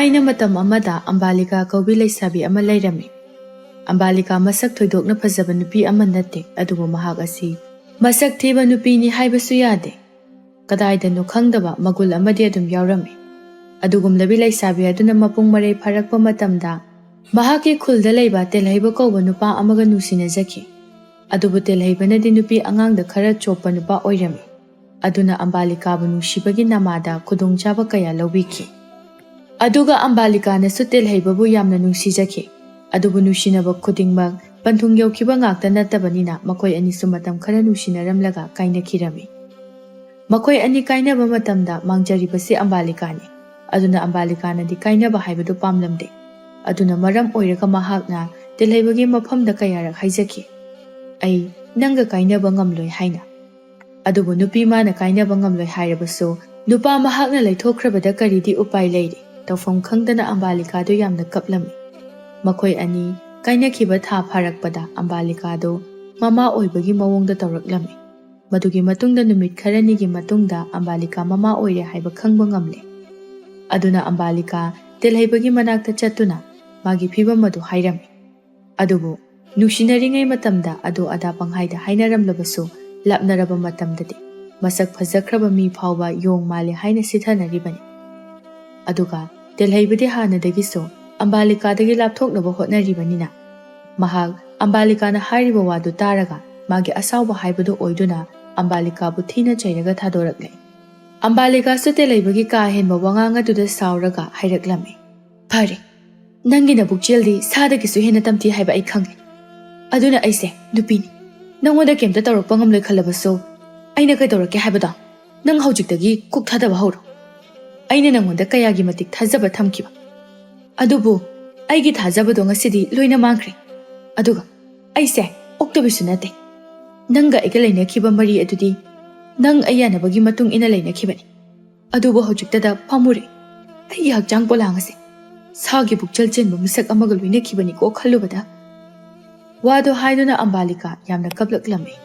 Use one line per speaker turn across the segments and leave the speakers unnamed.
ꯊꯥꯏꯅ ꯃꯇꯝ ꯑꯃꯗ ꯑꯝꯕꯥꯂꯤꯀꯥ ꯀꯧꯕꯤ ꯂꯩꯁꯥꯕꯤ ꯑꯃ ꯂꯩꯔꯝꯃꯤ꯫ ꯑꯝꯕꯥꯂꯤꯀꯥ ꯃꯁꯛ ꯊꯣꯏꯗꯣꯛꯅ ꯐꯖꯕ ꯅꯨꯄꯤ ꯑꯃ ꯅꯠꯇꯦ, ꯑꯗꯨꯕꯨ ꯃꯍꯥꯛ ꯑꯁꯤ ꯃꯁꯛ ꯊꯤꯕ ꯅꯨꯄꯤꯅꯤ ꯍꯥꯏꯕꯁꯨ ꯌꯥꯗꯦ꯫ ꯀꯗꯥꯏꯗꯅꯣ ꯈꯪꯗꯕ ꯃꯒꯨꯟ ꯑꯃꯗꯤ ꯑꯗꯨꯝ ꯌꯥꯎꯔꯝꯃꯤ꯫ ꯑꯗꯨꯒꯨꯝꯂꯕꯤ ꯂꯩꯁꯥꯕꯤ ꯑꯗꯨꯅ ꯃꯄꯨꯡ ꯃꯔꯩ ꯐꯥꯔꯛꯄ ꯃꯇꯝꯗ ꯃꯍꯥꯛꯀꯤ ꯈꯨꯜꯗ ꯂꯩꯕ ꯇꯦꯜꯍꯩꯕ ꯀꯧꯕ ꯅꯨꯄꯥ ꯑꯃꯒ ꯅꯨꯡꯁꯤꯅꯖꯈꯤ꯫ ꯑꯗꯨꯕꯨ ꯇꯦꯜꯍꯩꯕꯅꯗꯤ ꯅꯨꯄꯤ ꯑꯉꯥꯡꯗ ꯈꯔ ꯆꯣꯞꯄ ꯅꯨꯄꯥ ꯑꯣꯏꯔꯝꯃꯤ꯫ ꯑꯗꯨꯅ ꯑꯝꯕꯥꯂꯤꯀꯥꯕꯨ ꯅꯨꯡꯁꯤꯕꯒꯤ ꯅꯃꯥꯗ ꯈꯨꯗꯣꯡꯆꯥꯕ ꯀꯌꯥ ꯂꯧꯕꯤꯈꯤ꯫ ꯑꯗꯨꯒ ꯑꯝꯕꯥꯂꯤꯀꯥꯅꯁꯨ ꯇꯦꯜꯍꯩꯕꯕꯨ ꯌꯥꯝꯅ ꯅꯨꯡꯁꯤꯖꯈꯤ꯫ ꯑꯗꯨꯕꯨ ꯅꯨꯡꯁꯤꯅꯕ ꯈꯨꯗꯤꯡꯃꯛ ꯄꯟꯊꯨꯡ ꯌꯧꯈꯤꯕ ꯉꯥꯛꯇ ꯅꯠꯇꯕꯅꯤꯅ ꯃꯈꯣꯏ ꯑꯅꯤꯁꯨ ꯃꯇꯝ ꯈꯔ ꯅꯨꯡꯁꯤꯅꯔꯝꯂꯒ ꯀꯥꯏꯅꯈꯤꯔꯝꯃꯤ꯫ ꯃꯈꯣꯏ ꯑꯅꯤ ꯀꯥꯏꯅꯕ ꯃꯇꯝꯗ ꯃꯥꯡꯖꯔꯤꯕꯁꯤ ꯑꯝꯕꯥꯂꯤꯀꯥꯅꯤ꯫ ꯑꯗꯨꯅ ꯑꯝꯕꯥꯂꯤꯀꯥꯅꯗꯤ ꯀꯥꯏꯅꯕ ꯍꯥꯏꯕꯗꯨ ꯄꯥꯝꯂꯝꯗꯦ꯫ ꯑꯗꯨꯅ ꯃꯔꯝ ꯑꯣꯏꯔꯒ ꯃꯍꯥꯛꯅ ꯇꯦꯜꯍꯩꯕꯒꯤ ꯃꯐꯝꯗ ꯀꯌꯥꯔꯛ ꯍꯥꯏꯖꯈꯤ, "ꯑꯩ ꯅꯪꯒ ꯀꯥꯏꯅꯕ ꯉꯝꯂꯣꯏ" ꯍꯥꯏꯅ꯫ ꯑꯗꯨꯕꯨ ꯅꯨꯄꯤ ꯃꯥꯅ ꯀꯥꯏꯅꯕ ꯉꯝꯂꯣꯏ ꯍꯥꯏꯔꯕꯁꯨ ꯅꯨꯄꯥ ꯃꯍꯥꯛꯅ ꯂꯩꯊꯣꯛꯈ꯭ꯔꯕꯗ ꯀꯔꯤꯗꯤ ꯎꯄꯥꯏ ꯂꯩꯔꯤ? ꯇꯧꯐꯝ ꯈꯪꯗꯅ ꯑꯝꯕꯥꯂꯤꯀꯥꯗꯨ ꯌꯥꯝꯅ ꯀꯞꯂꯝꯃꯤ꯫ ꯃꯈꯣꯏ ꯑꯅꯤ ꯀꯥꯏꯅꯈꯤꯕ ꯊꯥ ꯐꯥꯔꯛꯄꯗ ꯑꯝꯕꯥꯂꯤꯀꯥꯗꯨ ꯃꯃꯥ ꯑꯣꯏꯕꯒꯤ ꯃꯑꯣꯡꯗ ꯇꯧꯔꯛꯂꯝꯃꯤ꯫ ꯃꯗꯨꯒꯤ ꯃꯇꯨꯡꯗ ꯅꯨꯃꯤꯠ ꯈꯔꯅꯤꯒꯤ ꯃꯇꯨꯡꯗ ꯑꯝꯕꯥꯂꯤꯀꯥ ꯃꯃꯥ ꯑꯣꯏꯔꯦ ꯍꯥꯏꯕ ꯈꯪꯕ ꯉꯝꯂꯦ꯫ ꯑꯗꯨꯅ ꯑꯝꯕꯥꯂꯤꯀꯥ ꯇꯦꯜꯍꯩꯕꯒꯤ ꯃꯅꯥꯛꯇ ꯆꯠꯇꯨꯅ ꯃꯥꯒꯤ ꯐꯤꯚꯝ ꯑꯗꯨ ꯍꯥꯏꯔꯝꯃꯤ꯫ ꯑꯗꯨꯕꯨ ꯅꯨꯡꯁꯤꯅꯔꯤꯉꯩ ꯃꯇꯝꯗ ꯑꯗꯨ ꯑꯗꯥ ꯄꯪꯍꯥꯏꯗ ꯍꯥꯏꯅꯔꯝꯂꯕꯁꯨ ꯂꯥꯞꯅꯔꯕ ꯃꯇꯝꯗꯗꯤ ꯃꯁꯛ ꯐꯖꯈ꯭ꯔꯕ ꯃꯤ ꯐꯥꯎꯕ ꯌꯣꯡ ꯃꯥꯜꯂꯦ ꯍꯥꯏꯅ ꯁꯤꯊꯅꯔꯤꯕꯅꯤ꯫ ꯑꯗꯨꯒ ꯇꯦꯜꯍꯩꯕꯗꯤ ꯍꯥꯟꯅꯗꯒꯤꯁꯨ ꯑꯝꯕꯥꯂꯤꯀꯥꯗꯒꯤ ꯂꯥꯞꯊꯣꯛꯅꯕ ꯍꯣꯠꯅꯔꯤꯕꯅꯤꯅ ꯃꯍꯥꯛ ꯑꯝꯕꯥꯂꯤꯀꯥꯅ ꯍꯥꯏꯔꯤꯕ ꯋꯥꯗꯨ ꯇꯥꯔꯒ ꯃꯥꯒꯤ ꯑꯁꯥꯎꯕ ꯍꯥꯏꯕꯗꯨ ꯑꯣꯏꯗꯨꯅ ꯑꯝꯕꯥꯂꯤꯀꯥꯕꯨ ꯊꯤꯅ ꯆꯩꯔꯒ ꯊꯥꯗꯣꯔꯛꯂꯦ꯫ ꯑꯝꯕꯥꯂꯤꯀꯥꯁꯨ ꯇꯦꯜꯍꯩꯕꯒꯤ ꯀꯥ ꯍꯦꯟꯕ ꯋꯥꯉꯥꯡ ꯑꯗꯨꯗ ꯁꯥꯎꯔꯒ ꯍꯥꯏꯔꯛꯂꯝꯃꯤ, "ꯐꯔꯦ, ꯅꯪꯒꯤ ꯅꯕꯨꯛꯆꯦꯜꯗꯤ ꯁꯥꯗꯒꯤꯁꯨ ꯍꯦꯟꯅ ꯇꯝꯊꯤ ꯍꯥꯏꯕ ꯑꯩ ꯈꯪꯉꯦ꯫ ꯑꯗꯨꯅ ꯑꯩꯁꯦ ꯅꯨꯄꯤꯅꯤ, ꯅꯪꯉꯣꯟꯗ ꯀꯩꯝꯇ ꯇꯧꯔꯛꯄ ꯉꯝꯂꯣꯏ ꯈꯜꯂꯕꯁꯨ ꯑꯩꯅ ꯀꯩꯗꯧꯔꯛꯀꯦ ꯍꯥꯏꯕꯗꯣ ꯅꯪ ꯍꯧꯖꯤꯛꯇꯒꯤ ꯀꯨꯛ ꯊꯥꯗꯕ ꯍꯧꯔꯣ꯫ ꯑꯩꯅ ꯅꯪꯉꯣꯟꯗ ꯀꯌꯥꯒꯤ ꯃꯇꯤꯛ ꯊꯥꯖꯕ ꯊꯝꯈꯤꯕ, ꯑꯗꯨꯕꯨ ꯑꯩꯒꯤ ꯊꯥꯖꯕꯗꯣ ꯉꯁꯤꯗꯤ ꯂꯣꯏꯅ ꯃꯥꯡꯈ꯭ꯔꯦ꯫ ꯑꯗꯨꯒ ꯑꯩꯁꯦ ꯑꯣꯛꯇꯕꯤꯁꯨ ꯅꯠꯇꯦ꯫ ꯅꯪꯒ ꯑꯩꯒ ꯂꯩꯅꯈꯤꯕ ꯃꯔꯤ ꯑꯗꯨꯗꯤ ꯅꯪ ꯑꯩ ꯌꯥꯅꯕꯒꯤ ꯃꯇꯨꯡ ꯏꯟꯅ ꯂꯩꯅꯈꯤꯕꯅꯤ꯫ ꯑꯗꯨꯕꯨ ꯍꯧꯖꯤꯛꯇꯗ ꯄꯥꯝꯃꯨꯔꯦ, ꯑꯩꯒꯤ ꯍꯛꯆꯥꯡ ꯄꯣꯂꯥꯡ ꯑꯁꯦ ꯁꯥꯒꯤ ꯄꯨꯛꯆꯦꯜ ꯆꯦꯟꯕ ꯃꯤꯁꯛ ꯑꯃꯒ ꯂꯣꯏꯅꯈꯤꯕꯅꯤꯀꯣ ꯈꯜꯂꯨꯕꯗ"꯫ ꯋꯥꯗꯣ ꯍꯥꯏꯗꯨꯅ ꯑꯝꯕꯥꯂꯤꯀꯥ ꯌꯥꯝꯅ ꯀꯞꯂꯛꯂꯝꯃꯤ꯫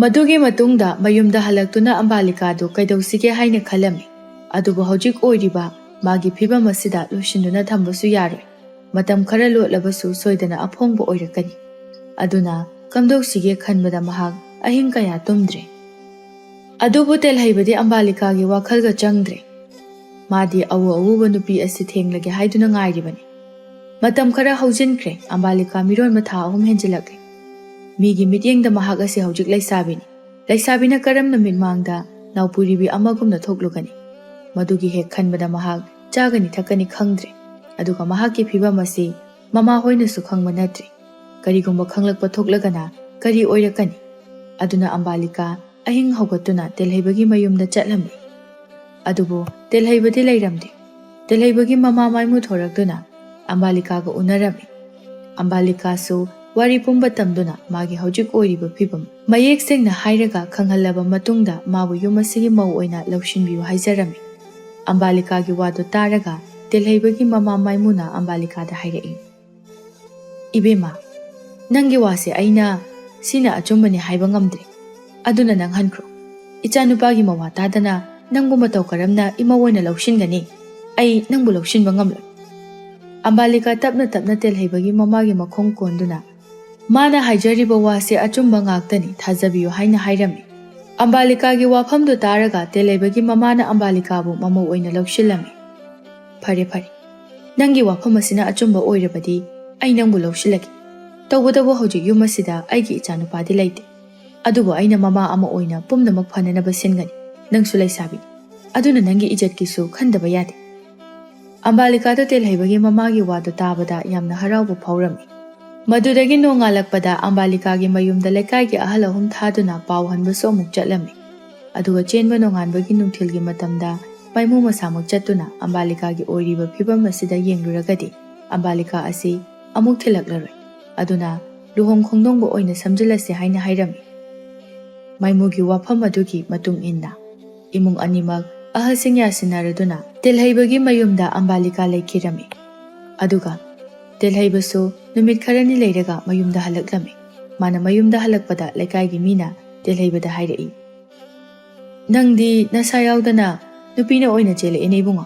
ꯃꯗꯨꯒꯤ ꯃꯇꯨꯡꯗ ꯃꯌꯨꯝꯗ ꯍꯜꯂꯛꯇꯨꯅ ꯑꯝꯕꯥꯂꯤꯀꯥꯗꯨ ꯀꯩꯗꯧꯁꯤꯒꯦ ꯍꯥꯏꯅ ꯈꯜꯂꯝꯃꯤ꯫ ꯑꯗꯨꯕꯨ ꯍꯧꯖꯤꯛ ꯑꯣꯏꯔꯤꯕ ꯃꯥꯒꯤ ꯐꯤꯚꯝ ꯑꯁꯤꯗ ꯂꯣꯏꯁꯤꯟꯗꯨꯅ ꯊꯝꯕꯁꯨ ꯌꯥꯔꯣꯏ꯫ ꯃꯇꯝ ꯈꯔ ꯂꯣꯠꯂꯕꯁꯨ ꯁꯣꯏꯗꯅ ꯑꯐꯣꯡꯕ ꯑꯣꯏꯔꯛꯀꯅꯤ꯫ ꯑꯗꯨꯅ ꯀꯝꯗꯧꯁꯤꯒꯦ ꯈꯟꯕꯗ ꯃꯍꯥꯛ ꯑꯍꯤꯡ ꯀꯌꯥ ꯇꯨꯝꯗ꯭ꯔꯦ꯫ ꯑꯗꯨꯕꯨ ꯇꯦꯜꯍꯩꯕꯗꯤ ꯑꯝꯕꯥꯂꯤꯀꯥꯒꯤ ꯋꯥꯈꯜꯒ ꯆꯪꯗ꯭ꯔꯦ꯫ ꯃꯥꯗꯤ ꯑꯎ ꯑꯎꯕ ꯅꯨꯄꯤ ꯑꯁꯤ ꯊꯦꯡꯂꯒꯦ ꯍꯥꯏꯗꯨꯅ ꯉꯥꯏꯔꯤꯕꯅꯤ꯫ ꯃꯇꯝ ꯈꯔ ꯍꯧꯖꯤꯟꯈ꯭ꯔꯦ꯫ ꯑꯝꯕꯥꯂꯤꯀꯥ ꯃꯤꯔꯣꯟꯕ ꯊꯥ 3 ꯍꯦꯟꯖꯤꯜꯂꯛꯂꯦ꯫ ꯃꯤꯒꯤ ꯃꯤꯠꯌꯦꯡꯗ ꯃꯍꯥꯛ ꯑꯁꯤ ꯍꯧꯖꯤꯛ ꯂꯩꯁꯥꯕꯤꯅꯤ꯫ ꯂꯩꯁꯥꯕꯤꯅ ꯀꯔꯝꯅ ꯃꯤꯠꯃꯥꯡꯗ ꯅꯥꯎꯄꯨꯔꯤꯕꯤ ꯑꯃꯒꯨꯝꯅ ꯊꯣꯛꯂꯨꯒꯅꯤ? ꯃꯗꯨꯒꯤ ꯍꯦꯛ ꯈꯟꯕꯗ ꯃꯍꯥꯛ ꯆꯥꯒꯅꯤ ꯊꯛꯀꯅꯤ ꯈꯪꯗ꯭ꯔꯦ꯫ ꯑꯗꯨꯒ ꯃꯍꯥꯛꯀꯤ ꯐꯤꯚꯝ ꯑꯁꯤ ꯃꯃꯥ ꯍꯣꯏꯅꯁꯨ ꯈꯪꯕ ꯅꯠꯇ꯭ꯔꯤ꯫ ꯀꯔꯤꯒꯨꯝꯕ ꯈꯪꯂꯛꯄ ꯊꯣꯛꯂꯒꯅ ꯀꯔꯤ ꯑꯣꯏꯔꯛꯀꯅꯤ? ꯑꯗꯨꯅ ꯑꯝꯕꯥꯂꯤꯀꯥ ꯑꯍꯤꯡ ꯍꯧꯒꯠꯇꯨꯅ ꯇꯦꯜꯍꯩꯕꯒꯤ ꯃꯌꯨꯝꯗ ꯆꯠꯂꯝꯃꯤ꯫ ꯑꯗꯨꯕꯨ ꯇꯦꯜꯍꯩꯕꯗꯤ ꯂꯩꯔꯝꯗꯦ꯫ ꯇꯦꯜꯍꯩꯕꯒꯤ ꯃꯃꯥ ꯃꯥꯏꯃꯨ ꯊꯣꯔꯛꯇꯨꯅ ꯑꯝꯕꯥꯂꯤꯀꯥꯒ ꯎꯅꯔꯝꯃꯤ꯫ ꯑꯝꯕꯥꯂꯤꯀꯥꯁꯨ ꯋꯥꯔꯤ ꯄꯨꯝꯕ ꯇꯝꯗꯨꯅ ꯃꯥꯒꯤ ꯍꯧꯖꯤꯛ ꯑꯣꯏꯔꯤꯕ ꯐꯤꯚꯝ ꯃꯌꯦꯛ ꯁꯦꯡꯅ ꯍꯥꯏꯔꯒ ꯈꯪꯍꯜꯂꯕ ꯃꯇꯨꯡꯗ ꯃꯥꯕꯨ ꯌꯨꯝ ꯑꯁꯤꯒꯤ ꯃꯧ ꯑꯣꯏꯅ ꯂꯧꯁꯤꯟꯕꯤꯌꯨ ꯍꯥꯏꯖꯔꯝꯃꯤ꯫ ꯑꯝꯕꯥꯂꯤꯀꯥꯒꯤ ꯋꯥꯗꯨ ꯇꯥꯔꯒ ꯇꯦꯜꯍꯩꯕꯒꯤ ꯃꯃꯥ ꯃꯥꯏꯃꯨꯅ ꯑꯝꯕꯥꯂꯤꯀꯥꯗ ꯍꯥꯏꯔꯛꯏ, "ꯏꯕꯦꯝꯃ, ꯅꯪꯒꯤ ꯋꯥꯁꯦ ꯑꯩꯅ ꯁꯤꯅ ꯑꯆꯨꯝꯕꯅꯤ ꯍꯥꯏꯕ ꯉꯝꯗ꯭ꯔꯦ꯫ ꯑꯗꯨꯅ ꯅꯪ ꯍꯟꯈ꯭ꯔꯣ꯫ ꯏꯆꯥꯅꯨꯄꯥꯒꯤ ꯃꯋꯥ ꯇꯥꯗꯅ ꯅꯪꯕꯨ ꯃꯇꯧ ꯀꯔꯝꯅ ꯏꯃꯧ ꯑꯣꯏꯅ ꯂꯧꯁꯤꯟꯒꯅꯤ? ꯑꯩ ꯅꯪꯕꯨ ꯂꯧꯁꯤꯟꯕ ꯉꯝꯂꯣꯏ"꯫ ꯑꯝꯕꯥꯂꯤꯀꯥ ꯇꯞꯅ ꯇꯞꯅ ꯇꯦꯜꯍꯩꯕꯒꯤ ꯃꯃꯥꯒꯤ ꯃꯈꯣꯡ ꯀꯣꯟꯗꯨꯅ ꯃꯥꯅ ꯍꯥꯏꯖꯔꯤꯕ ꯋꯥꯁꯦ ꯑꯆꯨꯝꯕ ꯉꯥꯛꯇꯅꯤ, ꯊꯥꯖꯕꯤꯌꯨ ꯍꯥꯏꯅ ꯍꯥꯏꯔꯝꯃꯤ꯫ ꯑꯝꯕꯥꯂꯤꯀꯥꯒꯤ ꯋꯥꯐꯝꯗꯨ ꯇꯥꯔꯒ ꯇꯦꯜꯍꯩꯕꯒꯤ ꯃꯃꯥꯅ ꯑꯝꯕꯥꯂꯤꯀꯥꯕꯨ ꯃꯃꯧ ꯑꯣꯏꯅ ꯂꯧꯁꯤꯜꯂꯝꯃꯤ꯫ "ꯐꯔꯦ ꯐꯔꯦ, ꯅꯪꯒꯤ ꯋꯥꯐꯝ ꯑꯁꯤꯅ ꯑꯆꯨꯝꯕ ꯑꯣꯏꯔꯕꯗꯤ ꯑꯩ ꯅꯪꯕꯨ ꯂꯧꯁꯤꯜꯂꯒꯦ꯫ ꯇꯧꯕꯇꯕꯨ ꯍꯧꯖꯤꯛ ꯌꯨꯝ ꯑꯁꯤꯗ ꯑꯩꯒꯤ ꯏꯆꯥꯅꯨꯄꯥꯗꯤ ꯂꯩꯇꯦ꯫ ꯑꯗꯨꯕꯨ ꯑꯩꯅ ꯃꯃꯥ ꯑꯃ ꯑꯣꯏꯅ ꯄꯨꯝꯅꯃꯛ ꯐꯅꯅꯕ ꯁꯤꯟꯒꯅꯤ꯫ ꯅꯪꯁꯨ ꯂꯩꯁꯥꯕꯤꯅꯤ, ꯑꯗꯨꯅ ꯅꯪꯒꯤ ꯏꯖꯠꯀꯤꯁꯨ ꯈꯟꯗꯕ ꯌꯥꯗꯦ"꯫ ꯑꯝꯕꯥꯂꯤꯀꯥꯗ ꯇꯦꯜꯍꯩꯕꯒꯤ ꯃꯃꯥꯒꯤ ꯋꯥꯗꯨ ꯇꯥꯕꯗ ꯌꯥꯝꯅ ꯍꯔꯥꯎꯕ ꯐꯥꯎꯔꯝꯃꯤ꯫ ꯃꯗꯨꯗꯒꯤ ꯅꯣꯡꯉꯥꯜꯂꯛꯄꯗ ꯑꯝꯕꯥꯂꯤꯀꯥꯒꯤ ꯃꯌꯨꯝꯗ ꯂꯩꯀꯥꯏꯒꯤ ꯑꯍꯜ 3 ꯊꯥꯗꯨꯅ ꯄꯥꯎ ꯍꯟꯕꯁꯨ ꯑꯃꯨꯛ ꯆꯠꯂꯝꯃꯤ꯫ ꯑꯗꯨꯒ ꯆꯦꯟꯕ ꯅꯣꯡꯉꯥꯟꯕꯒꯤ ꯅꯨꯡꯊꯤꯜꯒꯤ ꯃꯇꯝꯗ ꯃꯥꯏꯃꯨ ꯃꯁꯥꯃꯛ ꯆꯠꯇꯨꯅ ꯑꯝꯕꯥꯂꯤꯀꯥꯒꯤ ꯑꯣꯏꯔꯤꯕ ꯐꯤꯚꯝ ꯑꯁꯤꯗ ꯌꯦꯡꯂꯨꯔꯒꯗꯤ ꯑꯝꯕꯥꯂꯤꯀꯥ ꯑꯁꯤ ꯑꯃꯨꯛ ꯊꯤꯜꯂꯛꯂꯔꯣꯏ꯫ ꯑꯗꯨꯅ ꯂꯨꯍꯣꯡ ꯈꯣꯡꯗꯣꯡꯕ ꯑꯣꯏꯅ ꯁꯝꯖꯤꯜꯂꯁꯤ ꯍꯥꯏꯅ ꯍꯥꯏꯔꯝꯃꯤ꯫ ꯃꯥꯏꯃꯨꯒꯤ ꯋꯥꯐꯝ ꯑꯗꯨꯒꯤ ꯃꯇꯨꯡ ꯏꯟꯅ ꯏꯃꯨꯡ ꯑꯅꯤꯃꯛ ꯑꯍꯜꯁꯤꯡ ꯌꯥꯁꯤꯟꯅꯔꯗꯨꯅ ꯇꯦꯜꯍꯩꯕꯒꯤ ꯃꯌꯨꯝꯗ ꯑꯝꯕꯥꯂꯤꯀꯥ ꯂꯩꯈꯤꯔꯝꯃꯤ꯫ ꯑꯗꯨꯒ ꯇꯦꯜꯍꯩꯕꯁꯨ ꯅꯨꯃꯤꯠ ꯈꯔꯅꯤ ꯂꯩꯔꯒ ꯃꯌꯨꯝꯗ ꯍꯜꯂꯛꯂꯝꯃꯤ꯫ ꯃꯥꯅ ꯃꯌꯨꯝꯗ ꯍꯜꯂꯛꯄꯗ ꯂꯩꯀꯥꯏꯒꯤ ꯃꯤꯅ ꯇꯦꯜꯍꯩꯕꯗ ꯍꯥꯏꯔꯛꯏ, "ꯅꯪꯗꯤ ꯅꯁꯥ ꯌꯥꯎꯗꯅ ꯅꯨꯄꯤꯅ ꯑꯣꯏꯅ ꯆꯦꯜꯂꯛꯑꯦꯅꯦ ꯏꯕꯨꯡꯉꯣ"꯫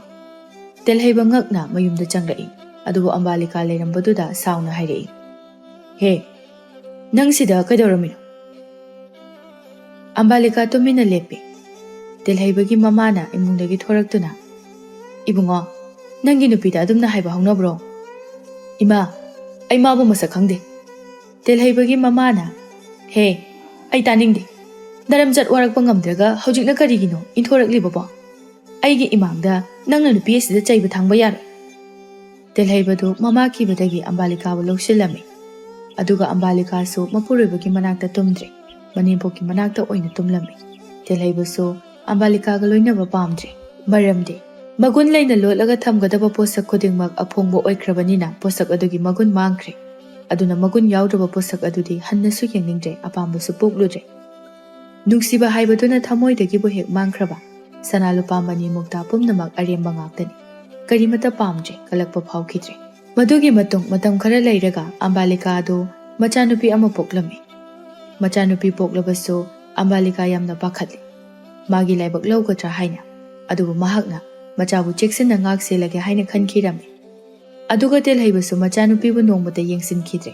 ꯇꯦꯜꯍꯩꯕ ꯉꯛꯅ ꯃꯌꯨꯝꯗ ꯆꯪꯂꯛꯏ ꯑꯗꯨꯕꯨ ꯑꯝꯕꯥꯂꯤꯀꯥ ꯂꯩꯔꯝꯕꯗꯨꯗ ꯁꯥꯎꯅ ꯍꯥꯏꯔꯛꯏ, ꯍꯦ, ꯅꯪ ꯁꯤꯗ ꯀꯩꯗꯧꯔꯝꯃꯤꯅꯣ? ꯑꯝꯕꯥꯂꯤꯀꯥ ꯇꯨꯃꯤꯟꯅ ꯂꯦꯞꯄꯤ꯫ ꯇꯦꯜꯍꯩꯕꯒꯤ ꯃꯃꯥꯅ ꯏꯃꯨꯡꯗꯒꯤ ꯊꯣꯔꯛꯇꯨꯅ, ꯏꯕꯨꯡꯉꯣ, ꯅꯪꯒꯤ ꯅꯨꯄꯤꯗ ꯑꯗꯨꯝꯅ ꯍꯥꯏꯕ ꯍꯧꯅꯕ꯭ꯔꯣ? ꯏꯃꯥ, ꯑꯩ ꯃꯥꯕꯨ ꯃꯁꯛ ꯈꯪꯗꯦ꯫ ꯇꯦꯜꯍꯩꯕꯒꯤ ꯃꯃꯥꯅ, ꯍꯦ, ꯑꯩ ꯇꯥꯅꯤꯡꯗꯦ꯫ ꯅꯔꯝꯆꯠ ꯋꯥꯔꯛꯄ ꯉꯝꯗ꯭ꯔꯒ ꯍꯧꯖꯤꯛꯅ ꯀꯔꯤꯒꯤꯅꯣ ꯏꯟꯊꯣꯔꯛꯂꯤꯕꯕꯣ? ꯑꯩꯒꯤ ꯏꯃꯥꯡꯗ ꯅꯪꯅ ꯅꯨꯄꯤ ꯑꯁꯤꯗ ꯆꯩꯕ ꯊꯥꯡꯕ ꯌꯥꯔꯣꯏ꯫ ꯇꯦꯜꯍꯩꯕꯗꯨ ꯃꯃꯥ ꯀꯤꯕꯗꯒꯤ ꯑꯝꯕꯥꯂꯤꯀꯥꯕꯨ ꯂꯧꯁꯤꯜꯂꯝꯃꯤ꯫ ꯑꯗꯨꯒ ꯑꯝꯕꯥꯂꯤꯀꯥꯁꯨ ꯃꯄꯨꯔꯣꯏꯕꯒꯤ ꯃꯅꯥꯛꯇ ꯇꯨꯝꯗ꯭ꯔꯦ, ꯃꯅꯦꯝꯄꯣꯛꯀꯤ ꯃꯅꯥꯛꯇ ꯑꯣꯏꯅ ꯇꯨꯝꯂꯝꯃꯤ꯫ ꯇꯦꯜꯍꯩꯕꯁꯨ ꯑꯝꯕꯥꯂꯤꯀꯥꯒ ꯂꯣꯏꯅꯕ ꯄꯥꯝꯗ꯭ꯔꯦ, ꯃꯔꯝꯗꯤ ꯃꯒꯨꯟ ꯂꯩꯅ ꯂꯣꯠꯂꯒ ꯊꯝꯒꯗꯕ ꯄꯣꯠꯁꯛ ꯈꯨꯗꯤꯡꯃꯛ ꯑꯐꯣꯡꯕ ꯑꯣꯏꯈ꯭ꯔꯕꯅꯤꯅ ꯄꯣꯠꯁꯛ ꯑꯗꯨꯒꯤ ꯃꯒꯨꯟ ꯃꯥꯡꯈ꯭ꯔꯦ꯫ ꯑꯗꯨꯅ ꯃꯒꯨꯟ ꯌꯥꯎꯗ꯭ꯔꯕ ꯄꯣꯠꯁꯛ ꯑꯗꯨꯗꯤ ꯍꯟꯅꯁꯨ ꯌꯦꯡꯅꯤꯡꯗ꯭ꯔꯦ, ꯑꯄꯥꯝꯕꯁꯨ ꯄꯣꯛꯂꯨꯗ꯭ꯔꯦ꯫ ꯅꯨꯡꯁꯤꯕ ꯍꯥꯏꯕꯗꯨꯅ ꯊꯃꯣꯏꯗꯒꯤꯕꯨ ꯍꯦꯛ ꯃꯥꯡꯈ꯭ꯔꯕ ꯁꯅꯥ ꯂꯨꯄꯥ ꯃꯅꯤ ꯃꯨꯛꯇ ꯄꯨꯝꯅꯃꯛ ꯑꯔꯦꯝꯕ ꯉꯥꯛꯇꯅꯤ꯫ ꯀꯔꯤꯃꯠꯇ ꯄꯥꯝꯗ꯭ꯔꯦ, ꯀꯜꯂꯛꯄ ꯐꯥꯎꯈꯤꯗ꯭ꯔꯦ꯫ ꯃꯗꯨꯒꯤ ꯃꯇꯨꯡ ꯃꯇꯝ ꯈꯔ ꯂꯩꯔꯒ ꯑꯝꯕꯥꯂꯤꯀꯥ ꯑꯗꯨ ꯃꯆꯥꯅꯨꯄꯤ ꯑꯃ ꯄꯣꯛꯂꯝꯃꯤ꯫ ꯃꯆꯥꯅꯨꯄꯤ ꯄꯣꯛꯂꯕꯁꯨ ꯑꯝꯕꯥꯂꯤꯀꯥ ꯌꯥꯝꯅ ꯄꯥꯈꯠꯂꯤ, ꯃꯥꯒꯤ ꯂꯥꯏꯕꯛ ꯂꯧꯒꯗ꯭ꯔꯥ ꯍꯥꯏꯅ꯫ ꯑꯗꯨꯕꯨ ꯃꯍꯥꯛꯅ ꯃꯆꯥꯕꯨ ꯆꯦꯛꯁꯤꯟꯅ ꯉꯥꯛ ꯁꯦꯜꯂꯒꯦ ꯍꯥꯏꯅ ꯈꯟꯈꯤꯔꯝꯃꯤ꯫ ꯑꯗꯨꯒ ꯇꯦꯜꯍꯩꯕꯁꯨ ꯃꯆꯥꯅꯨꯄꯤꯕꯨ ꯅꯣꯡꯃꯇ ꯌꯦꯡꯁꯤꯟꯈꯤꯗ꯭ꯔꯦ,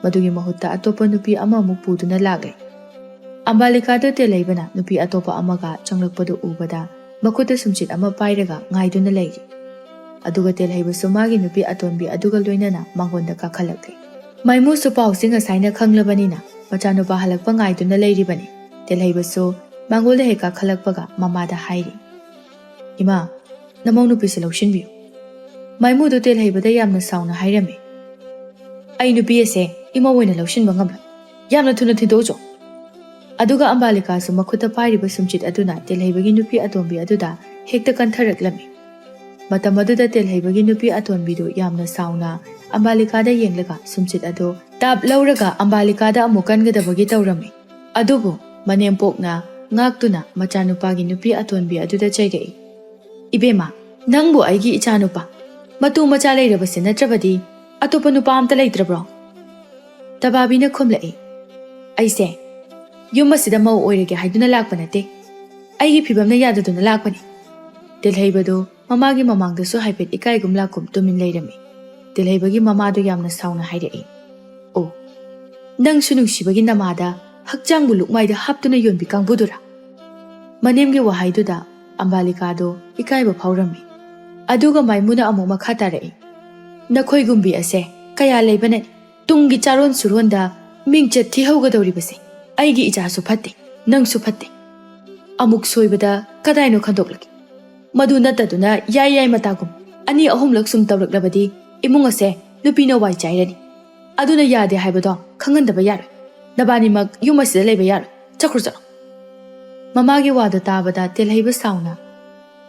ꯃꯗꯨꯒꯤ ꯃꯍꯨꯠꯇ ꯑꯇꯣꯞꯄ ꯅꯨꯄꯤ ꯑꯃꯃꯨꯛ ꯄꯨꯗꯨꯅ ꯂꯥꯛꯂꯦ꯫ ꯑꯝꯕꯥꯂꯤꯀꯥꯗꯨ ꯇꯦꯜꯍꯩꯕꯅ ꯅꯨꯄꯤ ꯑꯇꯣꯞꯄ ꯑꯃꯒ ꯆꯪꯂꯛꯄꯗꯨ ꯎꯕꯗ ꯃꯈꯨꯠꯇ ꯁꯨꯝꯆꯤꯠ ꯑꯃ ꯄꯥꯏꯔꯒ ꯉꯥꯏꯗꯨꯅ ꯂꯩꯔꯤ꯫ ꯑꯗꯨꯒ ꯇꯦꯜꯍꯩꯕꯁꯨ ꯃꯥꯒꯤ ꯅꯨꯄꯤ ꯑꯇꯣꯟꯕꯤ ꯑꯗꯨꯒ ꯂꯣꯏꯅꯅ ꯃꯥꯡꯒꯣꯟꯗ ꯀꯥꯈꯠꯂꯛꯂꯦ꯫ ꯃꯥꯏꯃꯨꯁꯨ ꯄꯥꯎꯁꯤ ꯉꯁꯥꯏꯅ ꯈꯪꯂꯕꯅꯤꯅ ꯃꯆꯥꯅꯨꯄꯥ ꯍꯜꯂꯛꯄ ꯉꯥꯏꯗꯨꯅ ꯂꯩꯔꯤꯕꯅꯤ꯫ ꯇꯦꯜꯍꯩꯕꯁꯨ ꯃꯥꯡꯒꯣꯜꯗ ꯍꯦꯛ ꯀꯥꯈꯠꯂꯛꯄꯒ ꯃꯃꯥꯗ ꯍꯥꯏꯔꯤ, ꯏꯃꯥ, ꯅꯃꯧ ꯅꯨꯄꯤꯁꯦ ꯂꯧꯁꯤꯟꯕꯤꯌꯨ꯫ ꯃꯥꯏꯃꯨꯗꯨ ꯇꯦꯜꯍꯩꯕꯗ ꯌꯥꯝꯅ ꯁꯥꯎꯅ ꯍꯥꯏꯔꯝꯃꯤ, ꯑꯩ ꯅꯨꯄꯤ ꯑꯁꯦ ꯏꯃꯧ ꯑꯣꯏꯅ ꯂꯧꯁꯤꯟꯕ ꯉꯝꯂꯣꯏ, ꯌꯥꯝꯅ ꯊꯨꯅ ꯊꯤꯟꯗꯣꯛꯎꯆꯣ꯫ ꯑꯗꯨꯒ ꯑꯝꯕꯥꯂꯤꯀꯥꯁꯨ ꯃꯈꯨꯠꯇ ꯄꯥꯏꯔꯤꯕ ꯁꯨꯝꯆꯤꯠ ꯑꯗꯨꯅ ꯇꯦꯜꯍꯩꯕꯒꯤ ꯅꯨꯄꯤ ꯑꯇꯣꯟꯕꯤ ꯑꯗꯨꯗ ꯍꯦꯛꯇ ꯀꯟꯊꯔꯛꯂꯝꯃꯤ꯫ ꯃꯇꯝ ꯑꯗꯨꯗ ꯇꯦꯜꯍꯩꯕꯒꯤ ꯅꯨꯄꯤ ꯑꯇꯣꯟꯕꯤꯗꯨ ꯌꯥꯝꯅ ꯁꯥꯎꯅ ꯑꯝꯕꯥꯂꯤꯀꯥꯗ ꯌꯦꯡꯂꯒ ꯁꯨꯝꯆꯤꯠ ꯑꯗꯨ ꯇꯥꯞ ꯂꯧꯔꯒ ꯑꯝꯕꯥꯂꯤꯀꯥꯗ ꯑꯃꯨꯛ ꯀꯟꯒꯗꯕꯒꯤ ꯇꯧꯔꯝꯃꯤ꯫ ꯑꯗꯨꯕꯨ ꯃꯅꯦꯝꯄꯣꯛꯅ ꯉꯥꯛꯇꯨꯅ ꯃꯆꯥꯅꯨꯄꯥꯒꯤ ꯅꯨꯄꯤ ꯑꯇꯣꯟꯕꯤ ꯑꯗꯨꯗ ꯆꯩꯔꯛꯏ, ꯏꯕꯦꯝꯃ, ꯅꯪꯕꯨ ꯑꯩꯒꯤ ꯏꯆꯥꯅꯨꯄꯥ, ꯃꯇꯨ ꯃꯆꯥ ꯂꯩꯔꯕꯁꯦ ꯅꯠꯇ꯭ꯔꯕꯗꯤ ꯑꯇꯣꯞꯄ ꯅꯨꯄꯥ ꯑꯝꯇ ꯂꯩꯇ꯭ꯔꯕ꯭ꯔꯣ? ꯇꯕꯥꯕꯤꯅ ꯈꯨꯝꯂꯛꯏ, ꯑꯩꯁꯦ ꯌꯨꯝ ꯑꯁꯤꯗ ꯃꯧ ꯑꯣꯏꯔꯒꯦ ꯍꯥꯏꯗꯨꯅ ꯂꯥꯛꯄ ꯅꯠꯇꯦ, ꯑꯩꯒꯤ ꯐꯤꯕꯝꯅ ꯌꯥꯗꯗꯨꯅ ꯂꯥꯛꯄꯅꯤ꯫ ꯇꯦꯜꯍꯩꯕꯗꯨ ꯃꯃꯥꯒꯤ ꯃꯃꯥꯡꯗꯁꯨ ꯍꯥꯏꯐꯦꯠ ꯏꯀꯥꯏꯒꯨꯝ ꯂꯥꯛꯀꯨꯝ ꯇꯨꯃꯤꯟ ꯂꯩꯔꯝꯃꯤ꯫ ꯇꯦꯜꯍꯩꯕꯒꯤ ꯃꯃꯥꯗꯨ ꯌꯥꯝꯅ ꯁꯥꯎꯅ ꯍꯥꯏꯔꯛꯏ, ꯑꯣ, ꯅꯪꯁꯨ ꯅꯨꯡꯁꯤꯕꯒꯤ ꯅꯃꯥꯗ ꯍꯛꯆꯥꯡꯕꯨ ꯂꯨꯛꯃꯥꯏꯗ ꯍꯥꯞꯇꯨꯅ ꯌꯣꯟꯕꯤ ꯀꯥꯡꯕꯨꯗꯨꯔꯥ? ꯃꯅꯦꯝꯒꯤ ꯋꯥꯍꯩꯗꯨꯗ ꯑꯝꯕꯥꯂꯤꯀꯥꯗꯨ ꯏꯀꯥꯏꯕ ꯐꯥꯎꯔꯝꯃꯤ꯫ ꯑꯗꯨꯒ ꯃꯥꯏꯃꯨꯅ ꯑꯃꯨꯛ ꯃꯈꯥ ꯇꯥꯔꯛꯏ, ꯅꯈꯣꯏꯒꯨꯝꯕꯤ ꯑꯁꯦ ꯀꯌꯥ ꯂꯩꯕꯅꯅꯤ ꯇꯨꯡꯒꯤ ꯆꯥꯔꯣꯟ ꯁꯨꯔꯣꯟꯗ ꯃꯤꯡꯆꯠ ꯊꯤꯍꯧꯒꯗꯧꯔꯤꯕꯁꯦ꯫ ꯑꯩꯒꯤ ꯏꯆꯥꯁꯨ ꯐꯠꯇꯦ, ꯅꯪꯁꯨ ꯐꯠꯇꯦ, ꯑꯃꯨꯛ ꯁꯣꯏꯕꯗ ꯀꯗꯥꯏꯅꯣ ꯈꯟꯗꯣꯛꯂꯒꯦ꯫ ꯃꯗꯨ ꯅꯠꯇꯗꯨꯅ ꯌꯥꯏ ꯌꯥꯏ ꯃꯇꯥꯒꯨꯝ ꯑꯅꯤ ꯑꯍꯨꯝꯂꯛ ꯁꯨꯝ ꯇꯧꯔꯛꯂꯕꯗꯤ ꯏꯃꯨꯡ ꯑꯁꯦ ꯅꯨꯄꯤꯅ ꯋꯥꯏ ꯆꯥꯏꯔꯅꯤ꯫ ꯑꯗꯨꯅ ꯌꯥꯗꯦ ꯍꯥꯏꯕꯗꯣ ꯈꯪꯍꯟꯗꯕ ꯌꯥꯔꯣꯏ꯫ ꯅꯕꯥꯅꯤꯃꯛ ꯌꯨꯝ ꯑꯁꯤꯗ ꯂꯩꯕ ꯌꯥꯔꯣꯏ, ꯆꯠꯈ꯭ꯔꯣ ꯆꯠꯂꯣ꯫ ꯃꯃꯥꯒꯤ ꯋꯥꯗꯨ ꯇꯥꯕꯗ ꯇꯦꯜꯍꯩꯕ ꯁꯥꯎꯅ,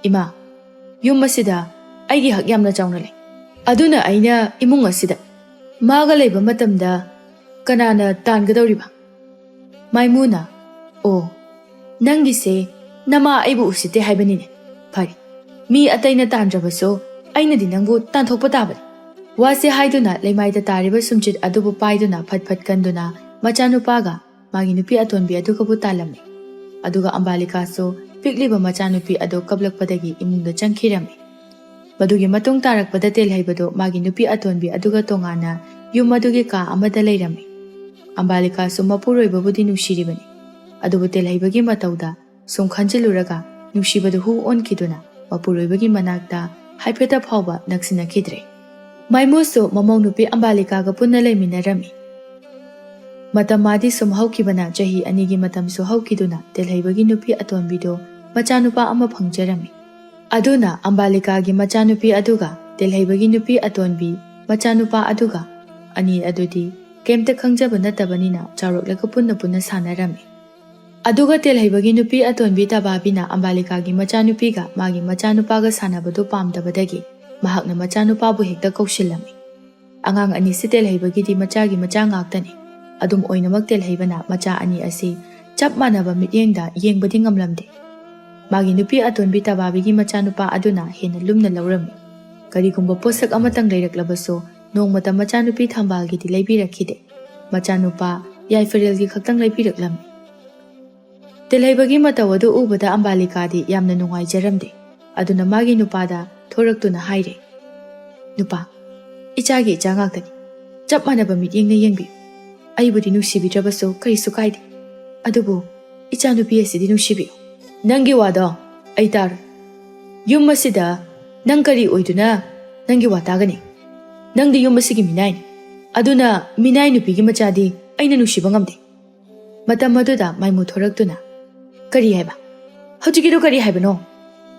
ꯏꯃꯥ, ꯌꯨꯝ ꯑꯁꯤꯗ ꯑꯩꯒꯤ ꯍꯛ ꯌꯥꯝꯅ ꯆꯥꯎꯅ ꯂꯩ, ꯑꯗꯨꯅ ꯑꯩꯅ ꯏꯃꯨꯡ ꯑꯁꯤꯗ ꯃꯥꯒ ꯂꯩꯕ ꯃꯇꯝꯗ ꯀꯅꯥꯅ ꯇꯥꯟꯒꯗꯧꯔꯤꯕ? ꯃꯥꯏꯃꯨꯅ, ꯑꯣ, ꯅꯪꯒꯤꯁꯦ ꯅꯃꯥ ꯑꯩꯕꯨ ꯎꯁꯤꯠꯇꯦ ꯍꯥꯏꯕꯅꯤꯅꯦ꯫ ꯐꯔꯦ, ꯃꯤ ꯑꯇꯩꯅ ꯇꯥꯟꯗ꯭ꯔꯕꯁꯨ ꯑꯩꯅꯗꯤ ꯅꯪꯕꯨ ꯇꯥꯟꯊꯣꯛꯄ ꯇꯥꯕꯅꯤ꯫ ꯋꯥꯁꯦ ꯍꯥꯏꯗꯨꯅ ꯂꯩꯃꯥꯏꯗ ꯇꯥꯔꯤꯕ ꯁꯨꯝꯆꯤꯠ ꯑꯗꯨꯕꯨ ꯄꯥꯏꯗꯨꯅ ꯐꯠ ꯐꯠ ꯀꯟꯗꯨꯅ ꯃꯆꯥꯅꯨꯄꯥꯒ ꯃꯥꯒꯤ ꯅꯨꯄꯤ ꯑꯇꯣꯟꯕꯤ ꯑꯗꯨꯒꯕꯨ ꯇꯥꯜꯂꯝꯃꯤ꯫ ꯑꯗꯨꯒ ꯑꯝꯕꯥꯂꯤꯀꯥꯁꯨ ꯄꯤꯛꯂꯤꯕ ꯃꯆꯥꯅꯨꯄꯤ ꯑꯗꯨ ꯀꯞꯂꯛꯄꯗꯒꯤ ꯏꯃꯨꯡꯗ ꯆꯪꯈꯤꯔꯝꯃꯤ꯫ ꯃꯗꯨꯒꯤ ꯃꯇꯨꯡ ꯇꯥꯔꯛꯄꯗ ꯇꯦꯜꯍꯩꯕꯗꯨ ꯃꯥꯒꯤ ꯅꯨꯄꯤ ꯑꯇꯣꯟꯕꯤ ꯑꯗꯨꯒ ꯇꯣꯉꯥꯟꯅ ꯌꯨꯝ ꯑꯗꯨꯒꯤ ꯀꯥ ꯑꯃꯗ ꯂꯩꯔꯝꯃꯤ꯫ ꯑꯝꯕꯥꯂꯤꯀꯥꯁꯨ ꯃꯄꯨꯔꯣꯏꯕꯕꯨꯗꯤ ꯅꯨꯡꯁꯤꯔꯤꯕꯅꯤ, ꯑꯗꯨꯕꯨ ꯇꯦꯜꯍꯩꯕꯒꯤ ꯃꯇꯧꯗ ꯁꯨꯝ ꯈꯟꯖꯤꯜꯂꯨꯔꯒ ꯅꯨꯡꯁꯤꯕꯗꯨ ꯍꯨ ꯑꯣꯟꯈꯤꯗꯨꯅ ꯃꯄꯨꯔꯣꯏꯕꯒꯤ ꯃꯅꯥꯛꯇ ꯍꯥꯏꯐꯦꯠꯇ ꯐꯥꯎꯕ ꯅꯛꯁꯤꯟꯅꯈꯤꯗ꯭ꯔꯦ꯫ ꯃꯥꯏꯃꯨꯁꯨ ꯃꯃꯧ ꯅꯨꯄꯤ ꯑꯝꯕꯥꯂꯤꯀꯥꯒ ꯄꯨꯟꯅ ꯂꯩꯃꯤꯟꯅꯔꯝꯃꯤ꯫ ꯃꯇꯝ ꯃꯥꯗꯤ ꯁꯨꯝ ꯍꯧꯈꯤꯕꯅ ꯆꯍꯤ 2ꯒꯤ ꯃꯇꯝꯁꯨ ꯍꯧꯈꯤꯗꯨꯅ ꯇꯦꯜꯍꯩꯕꯒꯤ ꯅꯨꯄꯤ ꯑꯇꯣꯟꯕꯤꯗꯨ ꯃꯆꯥꯅꯨꯄꯥ ꯑꯃ ꯐꯪꯖꯔꯝꯃꯤ꯫ ꯑꯗꯨꯅ ꯑꯝꯕꯥꯂꯤꯀꯥꯒꯤ ꯃꯆꯥꯅꯨꯄꯤ ꯑꯗꯨꯒ ꯇꯦꯜꯍꯩꯕꯒꯤ ꯅꯨꯄꯤ ꯑꯇꯣꯟꯕꯤ ꯃꯆꯥꯅꯨꯄा ꯑꯗꯨꯒ ꯑꯅꯤ ꯑꯗꯨꯗꯤ ꯀꯩꯝꯇ ꯈꯪꯖꯕ ꯅꯠꯇꯕꯅꯤꯅ ꯆꯥꯎꯔꯛꯂꯒ ꯄꯨꯟꯅ ꯄꯨꯟꯅ ꯁꯥꯟꯅꯔꯝꯃꯤ꯫ ꯑꯗꯨꯒ ꯇꯦꯜꯍꯩꯕꯒꯤ ꯅꯨꯄꯤ ꯑꯇꯣꯟꯕꯤ ꯇꯕꯥꯕꯤꯅ ꯑꯝꯕꯥꯂꯤꯀꯥꯒꯤ ꯃꯆꯥꯅꯨꯄꯤꯒ ꯃꯥꯒꯤ ꯃꯆꯥꯅꯨꯄꯥꯒ ꯁꯥꯟꯅꯕꯗꯨ ꯄꯥꯝꯗꯕꯗꯒꯤ ꯃꯍꯥꯛꯅ ꯃꯆꯥꯅꯨꯄꯥꯕꯨ ꯍꯦꯛꯇ ꯀꯧꯁꯤꯜꯂꯝꯃꯤ꯫ ꯑꯉꯥꯡ ꯑꯅꯤꯁꯤ ꯇꯦꯜꯍꯩꯕꯒꯤꯗꯤ ꯃꯆꯥꯒꯤ ꯃꯆꯥ ꯉꯥꯛꯇꯅꯤ꯫ ꯑꯗꯨꯝ ꯑꯣꯏꯅꯃꯛ ꯇꯦꯜꯍꯩꯕꯅ ꯃꯆꯥ ꯑꯅꯤ ꯑꯁꯤ ꯆꯞ ꯃꯥꯟꯅꯕ ꯃꯤꯠꯌꯦꯡꯗ ꯌꯦꯡꯕꯗꯤ ꯉꯝꯂꯝꯗꯦ꯫ ꯃꯥꯒꯤ ꯅꯨꯄꯤ ꯑꯇꯣꯟꯕꯤ ꯇꯕꯥꯕꯤꯒꯤ ꯃꯆꯥꯅꯨꯄꯥ ꯑꯗꯨꯅ ꯍꯦꯟꯅ ꯂꯨꯝꯅ ꯂꯧꯔꯝꯃꯤ꯫ ꯀꯔꯤꯒꯨꯝꯕ ꯄꯣꯠꯁꯛ ꯑꯃꯇꯪ ꯂꯩꯔꯛꯂꯕꯁꯨ ꯅꯣꯡꯃꯇ ꯃꯆꯥꯅꯨꯄꯤ ꯊꯝꯕꯥꯜꯒꯤꯗꯤ ꯂꯩꯕꯤꯔꯛꯈꯤꯗꯦ, ꯃꯆꯥꯅꯨꯄꯥ ꯌꯥꯏꯐꯔꯦꯜꯒꯤ ꯈꯛꯇꯪ ꯂꯩꯕꯤꯔꯛꯂꯝꯃꯤ꯫ ꯇꯦꯜꯍꯩꯕꯒꯤ ꯃꯇꯧ ꯑꯗꯨ ꯎꯕꯗ ꯑꯝꯕꯥꯂꯤꯀꯥꯗꯤ ꯌꯥꯝꯅ ꯅꯨꯡꯉꯥꯏꯖꯔꯝꯗꯦ꯫ ꯑꯗꯨꯅ ꯃꯥꯒꯤ ꯅꯨꯄꯥꯗ ꯂꯩꯊꯣꯔꯛꯇꯨꯅ ꯍꯥꯏꯔꯦ, ꯅꯨꯄꯥ, ꯏꯆꯥꯒꯤ ꯏꯆꯥ ꯉꯥꯛꯇꯅꯤ. ꯆꯞ ꯃꯥꯟꯅꯕ ꯃꯤꯠꯌꯦꯡꯅ ꯌꯦꯡꯕꯤꯌꯨ. ꯑꯩꯕꯨꯗꯤ ꯅꯨꯡꯁꯤꯕꯤꯗ꯭ꯔꯕꯁꯨ ꯀꯔꯤꯁꯨ ꯀꯥꯏꯗꯦ. ꯑꯗꯨꯕꯨ ꯏꯆꯥꯅꯨꯄꯤ ꯑꯁꯤꯗꯤ ꯅꯨꯡꯁꯤꯕꯤꯌꯨ. ꯅꯪꯒꯤ ꯋꯥꯗꯣ ꯑꯩ ꯇꯥꯔꯣꯏ. ꯌꯨꯝ ꯑꯁꯤꯗ ꯅꯪ ꯀꯔꯤ ꯑꯣꯏꯗꯨꯅ ꯅꯪꯒꯤ ꯋꯥ ꯇꯥꯒꯅꯤ? ꯅꯪꯗꯤ ꯌꯨꯝ ꯑꯁꯤꯒꯤ ꯃꯤꯅꯥꯏꯅꯤ. ꯑꯗꯨꯅ ꯃꯤꯅꯥꯏ ꯅꯨꯄꯤꯒꯤ ꯃꯆꯥꯗꯤ ꯑꯩꯅ ꯅꯨꯡꯁꯤꯕ ꯉꯝꯗꯦ. ꯃꯇꯝ ꯑꯗꯨꯗ ꯃꯥꯏꯃꯨ ꯊꯣꯔꯛꯇꯨꯅ, ꯀꯔꯤ ꯍꯥꯏꯕ? ꯍꯧꯖꯤꯛꯀꯤꯗꯣ ꯀꯔꯤ ꯍꯥꯏꯕꯅꯣ?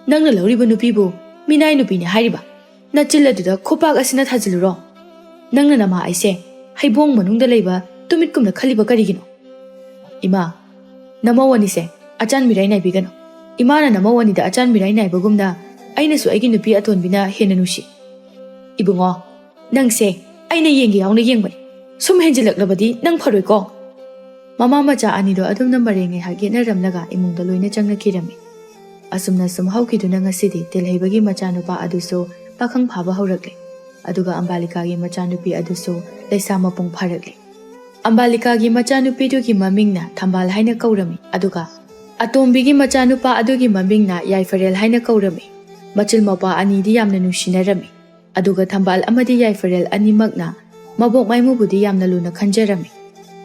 ꯅꯪꯅ ꯂꯧꯔꯤꯕ ꯅꯨꯄꯤꯕꯨ ꯃꯤꯅꯥꯏ ꯅꯨꯄꯤꯅꯤ ꯍꯥꯏꯔꯤꯕ? ꯅꯆꯤꯜ ꯑꯗꯨꯗ ꯈꯨꯄꯥꯛ ꯑꯁꯤꯅ ꯊꯥꯖꯤꯜꯂꯨꯔꯣ. ꯅꯪꯅ ꯅꯃꯥ ꯑꯩꯁꯦ ꯍꯩꯕꯣꯡ ꯃꯅꯨꯡꯗ ꯂꯩꯕ ꯇꯨꯃꯤꯠꯀꯨꯝꯅ ꯈꯜꯂꯤꯕ ꯀꯔꯤꯒꯤꯅꯣ? ꯏꯃꯥ, ꯅꯃꯧ ꯑꯅꯤꯁꯦ ꯑꯆꯥꯟ ꯃꯤꯔꯥꯏ ꯅꯥꯏꯕꯤꯒꯅꯨ. ꯏꯃꯥꯅ ꯅꯃꯧ ꯑꯅꯤꯗ ꯑꯆꯥꯟ ꯃꯤꯔꯥꯏ ꯅꯥꯏꯕꯒꯨꯝꯅ ꯑꯩꯅꯁꯨ ꯑꯩꯒꯤ ꯅꯨꯄꯤ ꯑꯇꯣꯟꯕꯤꯅ ꯍꯦꯟꯅ ꯅꯨꯡꯁꯤ. ꯏꯕꯨꯡꯉꯣ, ꯅꯪꯁꯦ ꯑꯩꯅ ꯌꯦꯡꯒꯦ ꯌꯥꯎꯅ ꯌꯦꯡꯕꯅꯤ. ꯁꯨꯝ ꯍꯦꯟꯖꯤꯜꯂꯛꯂꯕꯗꯤ ꯅꯪ ꯐꯔꯣꯏꯀꯣ. ꯃꯃꯥ ꯃꯆꯥ ꯑꯅꯤꯗꯣ ꯑꯗꯨꯝꯅ ꯃꯔꯩ ꯉꯥꯏꯍꯥꯛ ꯌꯦꯠꯅꯔꯝꯂꯒ ꯏꯃꯨꯡꯗ ꯂꯣꯏꯅ ꯆꯪꯅꯈꯤꯔꯝꯃꯤ. ꯑꯁꯨꯝꯅ ꯁꯨꯝ ꯍꯧꯈꯤꯗꯨꯅ ꯉꯁꯤꯗꯤ ꯇꯦꯜꯍꯩꯕꯒꯤ ꯃꯆꯥꯅꯨꯄꯥ ꯑꯗꯨꯁꯨ ꯄꯥꯈꯪ ꯐꯥꯕ ꯍꯧꯔꯛꯂꯦ. ꯑꯗꯨꯒ ꯑꯝꯕꯥꯂꯤꯀꯥꯒꯤ ꯃꯆꯥꯅꯨꯄꯤ ꯑꯗꯨꯁꯨ ꯂꯩꯁꯥ ꯃꯄꯨꯡ ꯐꯥꯔꯛꯂꯦ. ꯑꯝꯕꯥꯂꯤꯀꯥꯒꯤ ꯃꯆꯥꯅꯨꯄꯤꯗꯨꯒꯤ ꯃꯃꯤꯡꯅ ꯊꯝꯕꯥꯜ ꯍꯥꯏꯅ ꯀꯧꯔꯝꯃꯤ. ꯑꯗꯨꯒ ꯑꯇꯣꯝꯕꯤꯒꯤ ꯃꯆꯥꯅꯨꯄꯥ ꯑꯗꯨꯒꯤ ꯃꯃꯤꯡꯅ ꯌꯥꯏꯐꯔꯦꯜ ꯍꯥꯏꯅ ꯀꯧꯔꯝꯃꯤ. ꯃꯆꯤꯜ ꯃꯧꯄꯥ ꯑꯅꯤꯗꯤ ꯌꯥꯝꯅ ꯅꯨꯡꯁꯤꯅꯔꯝꯃꯤ. ꯑꯗꯨꯒ ꯊꯝꯕꯥꯜ ꯑꯃꯗꯤ ꯌꯥꯏꯐꯔꯦꯜ ꯑꯅꯤꯃꯛꯅ ꯃꯕꯣꯛ ꯃꯥꯏꯃꯨꯕꯨꯗꯤ ꯌꯥꯝꯅ ꯂꯨꯅ ꯈꯟꯖꯔꯝꯃꯤ.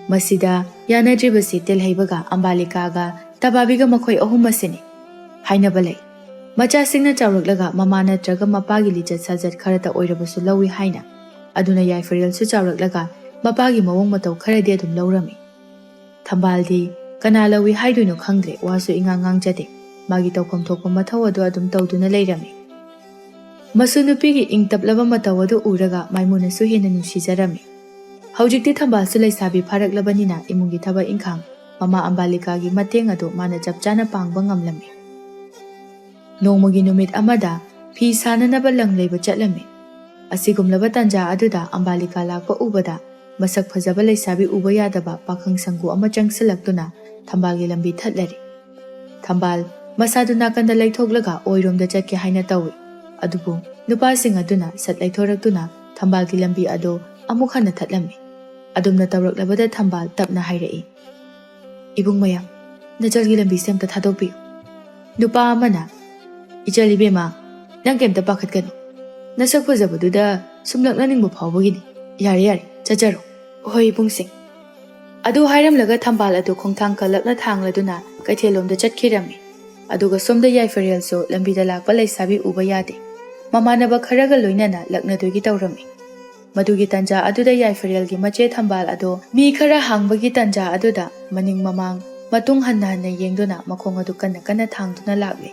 ꯃꯁꯤꯗ ꯌꯥꯅꯗ꯭ꯔꯤꯕꯁꯤ ꯇꯦꯜꯍꯩꯕꯒ ꯑꯝꯕꯥꯂꯤꯀꯥꯒ ꯇꯕꯥꯕꯤꯒ ꯃꯈꯣꯏ ꯑꯍꯨꯝ ꯑꯁꯤꯅꯤ. ꯍꯥꯏꯅꯕ ꯂꯩ, ꯃꯆꯥꯁꯤꯡꯅ ꯆꯥꯎꯔꯛꯂꯒ ꯃꯃꯥ ꯅꯠꯇ꯭ꯔꯒ ꯃꯄꯥꯒꯤ ꯂꯤꯆꯠ ꯁꯥꯖꯠ ꯈꯔꯇ ꯑꯣꯏꯔꯕꯁꯨ ꯂꯧꯏ ꯍꯥꯏꯅ. ꯑꯗꯨꯅ ꯌꯥꯏꯐꯔꯦꯜꯁꯨ ꯆꯥꯎꯔꯛꯂꯒ ꯃꯄꯥꯒꯤ ꯃꯑꯣꯡ ꯃꯇꯧ ꯈꯔꯗꯤ ꯑꯗꯨꯝ ꯂꯧꯔꯝꯃꯤ. ꯊꯝꯕꯥꯜꯗꯤ ꯀꯅꯥ ꯂꯧꯏ ꯍꯥꯏꯗꯣꯏꯅꯣ ꯈꯪꯗ꯭ꯔꯦ. ꯋꯥꯁꯨ ꯏꯉꯥꯡ ꯉꯥꯡꯖꯗꯦ. ꯃꯥꯒꯤ ꯇꯧꯐꯝ ꯊꯣꯛꯄ ꯃꯊꯧ ꯑꯗꯨ ꯑꯗꯨꯝ ꯇꯧꯗꯨꯅ ꯂꯩꯔꯝꯃꯤ. ꯃꯁꯨ ꯅꯨꯄꯤꯒꯤ ꯏꯪ ꯇꯞꯂꯕ ꯃꯇꯧ ꯑꯗꯨ ꯎꯔꯒ ꯃꯥꯏꯃꯨꯅꯁꯨ ꯍꯦꯟꯅ ꯅꯨꯡꯁꯤꯖꯔꯝꯃꯤ. ꯍꯧꯖꯤꯛꯇꯤ ꯊꯝꯕꯥꯜꯁꯨ ꯂꯩꯁꯥꯕꯤ ꯐꯥꯔꯛꯂꯕꯅꯤꯅ ꯏꯃꯨꯡꯒꯤ ꯊꯕꯛ ꯏꯪꯈꯥꯡ ꯃꯃꯥ ꯑꯝꯕꯥꯂꯤꯀꯥꯒꯤ ꯃꯇꯦꯡ ꯑꯗꯨ ꯃꯥꯅ ꯆꯞ ꯆꯥꯅ ꯄꯥꯡꯕ ꯉꯝꯂꯝꯃꯤ. ꯅꯣꯡꯃꯒꯤ ꯅꯨꯃꯤꯠ ꯑꯃꯗ ꯐꯤ ꯁꯥꯅꯅꯕ ꯂꯪ ꯂꯩꯕ ꯆꯠꯂꯝꯃꯤ. ꯑꯁꯤꯒꯨꯝꯂꯕ ꯇꯥꯟꯖꯥ ꯑꯗꯨꯗ ꯑꯝꯕꯥꯂꯤꯀꯥ ꯂꯥꯛꯄ ꯎꯕꯗ ꯃꯁꯛ ꯐꯖꯕ ꯂꯩꯁꯥꯕꯤ ꯎꯕ ꯌꯥꯗꯕ ꯄꯥꯈꯪ ꯁꯪꯒꯨ ꯑꯃ ꯆꯪꯁꯤꯜꯂꯛꯇꯨꯅ ꯊꯝꯕꯥꯜꯒꯤ ꯂꯝꯕꯤ ꯊꯠꯂꯔꯤ. ꯊꯝꯕꯥꯜ ꯃꯁꯥꯗꯨ ナꯀꯟꯗ ꯂꯩꯊꯣꯛꯂꯒ ꯑꯣꯏꯔꯣꯝꯗ ꯆꯠꯀꯦ ꯍꯥꯏꯅ ꯇꯧꯏ. ꯑꯗꯨꯕꯨ ꯅꯨꯄꯥꯁꯤꯡ ꯑꯗꯨꯅ ꯁꯠ ꯂꯩꯊꯣꯔꯛꯇꯨꯅ ꯊꯝꯕꯥꯜꯒꯤ ꯂꯝꯕꯤ ꯑꯗꯨ ꯑꯃꯨꯛ ꯍꯟꯅ ꯊꯠꯂꯝꯃꯤ. ꯑꯗꯨꯝꯅ ꯇꯧꯔꯛꯂꯕꯗ ꯊꯝꯕꯥꯜ ꯇꯞꯅ ꯍꯥꯏꯔꯛꯏ, ꯏꯕꯨꯡ ꯃꯌꯥꯝ, ꯅꯆꯜꯒꯤ ꯂꯝꯕꯤꯁꯦ ꯑꯝꯇ ꯊꯥꯗꯣꯛꯄꯤꯌꯨ. ꯅꯨꯄꯥ ꯑꯃꯅ, ꯏꯆꯜ ꯏꯕꯦꯝꯃ, ꯅꯪ ꯀꯩꯝꯇ ꯄꯥꯈꯠꯀꯅꯨ. ꯅꯁꯛ ꯐꯖꯕꯗꯨꯗ ꯁꯨꯝ ꯂꯛꯅꯅꯤꯡꯕ ꯐꯥꯎꯕꯒꯤꯅꯤ. ꯌꯥꯔꯦ ꯌꯥꯔꯦ, ꯆꯠꯆꯔꯣ. ꯍꯣꯏ ꯏꯕꯨꯡꯁꯤꯡ. ꯑꯗꯨ ꯍꯥꯏꯔꯝꯂꯒ ꯊꯝꯕꯥꯜ ꯑꯗꯨ ꯈꯣꯡꯊꯥꯡ ꯀꯜꯂꯛꯅ ꯊꯥꯡꯂꯗꯨꯅ ꯀꯩꯊꯦꯜꯂꯣꯝꯗ ꯆꯠꯈꯤꯔꯝꯃꯤ. ꯑꯗꯨꯒ ꯁꯣꯝꯗ ꯌꯥꯏꯐꯔꯦꯜꯁꯨ ꯂꯝꯕꯤꯗ ꯂꯥꯛꯄ ꯂꯩꯁꯥꯕꯤ ꯎꯕ ꯌꯥꯗꯦ. ꯃꯃꯥꯟꯅꯕ ꯈꯔꯒ ꯂꯣꯏꯅꯅ ꯂꯛꯅꯗꯣꯏꯒꯤ ꯇꯧꯔꯝꯃꯤ. ꯃꯗꯨꯒꯤ ꯇꯥꯟꯖꯥ ꯑꯗꯨꯗ ꯌꯥꯏꯐꯔꯦꯜꯒꯤ ꯃꯆꯦ ꯊꯝꯕꯥꯜ ꯑꯗꯣ ꯃꯤ ꯈꯔ ꯍꯥꯡꯕꯒꯤ ꯇꯥꯟꯖꯥ ꯑꯗꯨꯗ ꯃꯅꯤꯡ ꯃꯃꯥꯡ ꯃꯇꯨꯡ ꯍꯟꯅ ꯍꯟꯅ ꯌꯦꯡꯗꯨꯅ ꯃꯈꯣꯡ ꯑꯗꯨ ꯀꯟꯅ ꯀꯟꯅ ꯊꯥꯡꯗꯨꯅ ꯂꯥꯛꯂꯤ.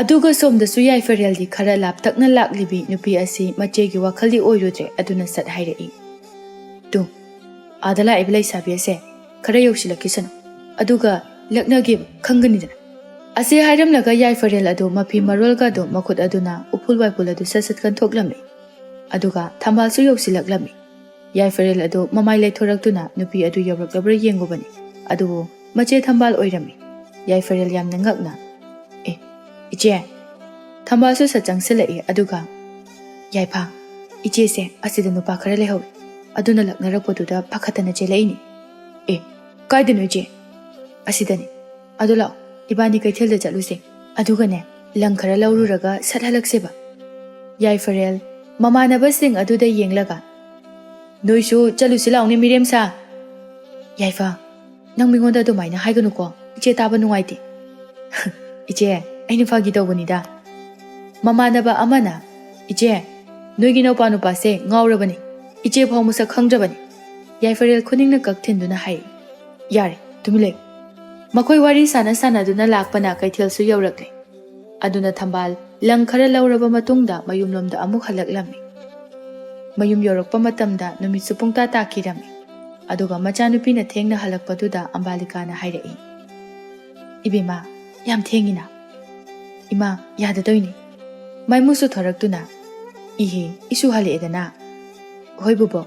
ꯑꯗꯨꯒ ꯁꯣꯝꯗꯁꯨ ꯌꯥꯏꯐꯔꯦꯜꯒꯤ ꯈꯔ ꯂꯥꯞꯇꯛꯅ ꯂꯥꯛꯂꯤꯕꯤ ꯅꯨꯄꯤ ꯑꯁꯤ ꯃꯆꯦꯒꯤ ꯋꯥꯈꯜꯗꯤ ꯑꯣꯏꯔꯨꯗ꯭ꯔꯦ. ꯑꯗꯨꯅ ꯁꯠ ꯍꯥꯏꯔꯛꯏ, ꯇꯨ, ꯑꯥꯗ ꯂꯥꯛꯏꯕ ꯂꯩꯁꯥꯕꯤ ꯑꯁꯦ ꯈꯔ ꯌꯧꯁꯤꯜꯂꯛꯈꯤꯁꯅꯨ, ꯑꯗꯨꯒ ꯂꯛꯅꯒꯦꯕ ꯈꯪꯒꯅꯤꯗꯅ. ꯑꯁꯤ ꯍꯥꯏꯔꯝꯂꯒ ꯌꯥꯏꯐꯔꯦꯜ ꯑꯗꯨ ꯃꯐꯤ ꯃꯔꯣꯜꯒꯗꯣ ꯃꯈꯨꯠ ꯑꯗꯨꯅ ꯎꯐꯨꯜ ꯋꯥꯏꯐꯨꯜ ꯑꯗꯨ ꯁꯠ ꯁꯠ ꯀꯟꯊꯣꯛꯂꯝꯃꯤ. ꯑꯗꯨꯒ ꯊꯝꯕꯥꯜꯁꯨ ꯌꯧꯁꯤꯜꯂꯛꯂꯝꯃꯤ. ꯌꯥꯏꯐꯔꯦꯜ ꯑꯗꯨ ꯃꯃꯥꯏ ꯂꯩꯊꯣꯔꯛꯇꯨꯅ ꯅꯨꯄꯤ ꯑꯗꯨ ꯌꯧꯔꯛꯂꯕ꯭ꯔꯥ ꯌꯦꯡꯉꯨꯕꯅꯤ. ꯑꯗꯨꯕꯨ ꯃꯆꯦ ꯊꯝꯕꯥꯜ ꯑꯣꯏꯔꯝꯃꯤ. ꯌꯥꯏꯐꯔꯦꯜ ꯌꯥꯝꯅ ꯉꯛꯅ, ꯑꯦ ꯏꯆꯦ. ꯊꯝꯕꯥꯜꯁꯨ ꯁꯠ ꯆꯪꯁꯤꯜꯂꯛꯏ. ꯑꯗꯨꯒ, ꯌꯥꯏꯐ, ꯏꯆꯦꯁꯦ ꯑꯁꯤꯗ ꯅꯨꯄꯥ ꯈꯔ ꯂꯩꯍꯧꯏ. ꯑꯗꯨꯅ ꯂꯛꯅꯔꯛꯄꯗꯨꯗ ꯄꯥꯈꯠꯇꯅ ꯆꯦꯜꯂꯛꯏꯅꯤ. ꯑꯦ, ꯀꯥꯏꯗꯅꯣ ꯏꯆꯦ? ꯑꯁꯤꯗꯅꯤ. ꯑꯗꯨ ꯂꯥꯛꯑꯣ, ꯏꯕꯥꯅꯤ ꯀꯩꯊꯦꯜꯗ ꯆꯠꯂꯨꯁꯦ. ꯑꯗꯨꯒꯅꯦ, ꯂꯪ ꯈꯔ ꯂꯧꯔꯨꯔꯒ ꯁꯠ ꯍꯜꯂꯛꯁꯦꯕ. ꯌꯥꯏꯐꯔꯦꯜ ꯃꯃꯥꯟꯅꯕꯁꯤꯡ ꯑꯗꯨꯗ ꯌꯦꯡꯂꯒ, ꯅꯣꯏꯁꯨ ꯆꯠꯂꯨꯁꯤ ꯂꯥꯎꯅꯦ ꯃꯤꯔꯦꯝꯁꯥ. ꯌꯥꯏꯐ, ꯅꯪ ꯃꯤꯉꯣꯟꯗ ꯑꯗꯨꯃꯥꯏꯅ ꯍꯥꯏꯒꯅꯨꯀꯣ, ꯏꯆꯦ ꯇꯥꯕ ꯅꯨꯡꯉꯥꯏꯇꯦ. ꯏꯆꯦ, ꯑꯩꯅ ꯐꯥꯒꯤ ꯇꯧꯕꯅꯤꯗ. ꯃꯃꯥꯟꯅꯕ ꯑꯃꯅ, ꯏꯆꯦ, ꯅꯣꯏꯒꯤ ꯅꯧꯄꯥ ꯅꯨꯄꯥꯁꯦ ꯉꯥꯎꯔꯕꯅꯤ. ꯏꯆꯦ ꯐꯥꯎ ꯃꯁꯛ ꯈꯪꯗ꯭ꯔꯕꯅꯤ. ꯌꯥꯏꯐꯔꯦꯜ ꯈꯨꯅꯤꯡꯅ ꯀꯛ ꯊꯤꯟꯗꯨꯅ ꯍꯥꯏ, ꯌꯥꯔꯦ, ꯇꯨꯃꯤꯟ ꯂꯩꯌꯨ. ꯃꯈꯣꯏ ꯋꯥꯔꯤ ꯁꯥꯟꯅ ꯁꯥꯟꯅꯗꯨꯅ ꯂꯥꯛꯄꯅ ꯀꯩꯊꯦꯜꯁꯨ ꯌꯧꯔꯛꯂꯦ. ꯑꯗꯨꯅ ꯊꯝꯕꯥꯜ ꯂꯪ ꯈꯔ ꯂꯧꯔꯕ ꯃꯇꯨꯡꯗ ꯃꯌꯨꯝꯂꯣꯝꯗ ꯑꯃꯨꯛ ꯍꯜꯂꯛꯂꯝꯃꯤ. ꯃꯌꯨꯝ ꯌꯧꯔꯛꯄ ꯃꯇꯝꯗ ꯅꯨꯃꯤꯠꯁꯨ ꯄꯨꯡꯇꯥ ꯇꯥꯈꯤꯔꯝꯃꯤ. ꯑꯗꯨꯒ ꯃꯆꯥꯅꯨꯄꯤꯅ ꯊꯦꯡꯅ ꯍꯜꯂꯛꯄꯗꯨꯗ ꯑꯝꯕꯥꯂꯤꯀꯥꯅ ꯍꯥꯏꯔꯛꯏ, ꯏꯕꯦꯝꯃ, ꯌꯥꯝ ꯊꯦꯡꯉꯤꯅ. ꯏꯃꯥ, ꯌꯥꯗꯗꯣꯏꯅꯤ. ꯃꯥꯏꯃꯨꯁꯨ ꯊꯣꯔꯛꯇꯨꯅ, ꯏꯍꯦ, ꯏꯁꯨ ꯍꯜꯂꯛꯑꯦꯗꯅ. ꯍꯣꯏ ꯕꯨꯕꯣꯛ.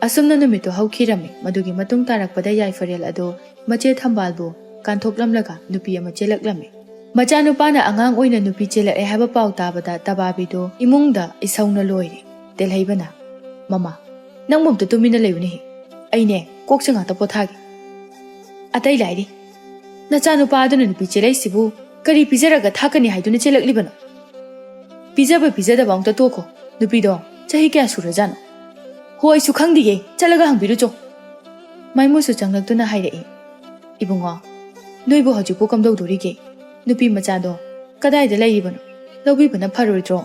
ꯑꯁꯨꯝꯅ ꯅꯨꯃꯤꯠꯇꯨ ꯍꯧꯈꯤꯔꯝꯃꯤ. ꯃꯗꯨꯒꯤ ꯃꯇꯨꯡ ꯇꯥꯔꯛꯄꯗ ꯌꯥꯏꯐꯔꯦꯜ ꯑꯗꯣ ꯃꯆꯦ ꯊꯝꯕꯥꯜꯕꯨ ꯀꯥꯟꯊꯣꯛꯂꯝꯂꯒ ꯅꯨꯄꯤ ꯑꯃ ꯆꯦꯜꯂꯛꯂꯝꯃꯤ. ꯃꯆꯥꯅꯨꯄꯥꯅ ꯑꯉꯥꯡ ꯑꯣꯏꯅ ꯅꯨꯄꯤ ꯆꯦꯜꯂꯛꯑꯦ ꯍꯥꯏꯕ ꯄꯥꯎ ꯇꯥꯕꯗ ꯇꯕꯥꯕꯤꯗꯣ ꯏꯃꯨꯡꯗ ꯏꯁꯧꯅ ꯂꯣꯏꯔꯦ. ꯇꯦꯜꯍꯩꯕꯅ, ꯃꯃꯥ, ꯅꯪꯕꯨ ꯑꯝꯇ ꯇꯨꯃꯤꯟꯅ ꯂꯩꯌꯨꯅꯦꯍꯦ. ꯑꯩꯅꯦ ꯀꯣꯛꯁꯦ ꯉꯥꯛꯇ ꯄꯣꯊꯥꯒꯦ. ꯑꯇꯩ ꯂꯥꯏꯔꯤ, ꯅꯆꯥꯅꯨꯄꯥ ꯑꯗꯨꯅ ꯅꯨꯄꯤ ꯆꯦꯜꯂꯛꯏꯁꯤꯕꯨ ꯀꯔꯤ ꯄꯤꯖꯔꯒ ꯊꯥꯛꯀꯅꯤ ꯍꯥꯏꯗꯨꯅ ꯆꯦꯜꯂꯛꯂꯤꯕꯅꯣ? ꯄꯤꯖꯕ ꯄꯤꯖꯗꯕ ꯑꯝꯇ ꯇꯣꯛꯈꯣ ꯅꯨꯄꯤꯗꯣ ꯆꯍꯤ ꯀꯌꯥ ꯁꯨꯔꯖꯥꯠꯅꯣ ꯍꯣꯏ ꯑꯩꯁꯨ ꯈꯪꯗꯤꯌꯦ ꯆꯠꯂꯒ ꯍꯪꯕꯤꯔꯨꯆꯣ ꯃꯥꯏꯃꯨꯁꯨ ꯆꯪꯂꯛꯇꯨꯅ ꯍꯥꯏꯔꯛꯏ ꯏꯕꯨꯡꯉꯣ ꯅꯣꯏꯕꯨ ꯍꯧꯖꯤꯛꯄꯨ ꯀꯝꯗꯧꯗꯣꯔꯤꯒꯦ ꯅꯨꯄꯤ ꯃꯆꯥꯗꯣ ꯀꯗꯥꯏꯗ ꯂꯩꯔꯤꯕꯅꯣ ꯂꯧꯕꯤꯕꯅ ꯐꯔꯣꯏꯗ꯭ꯔꯣ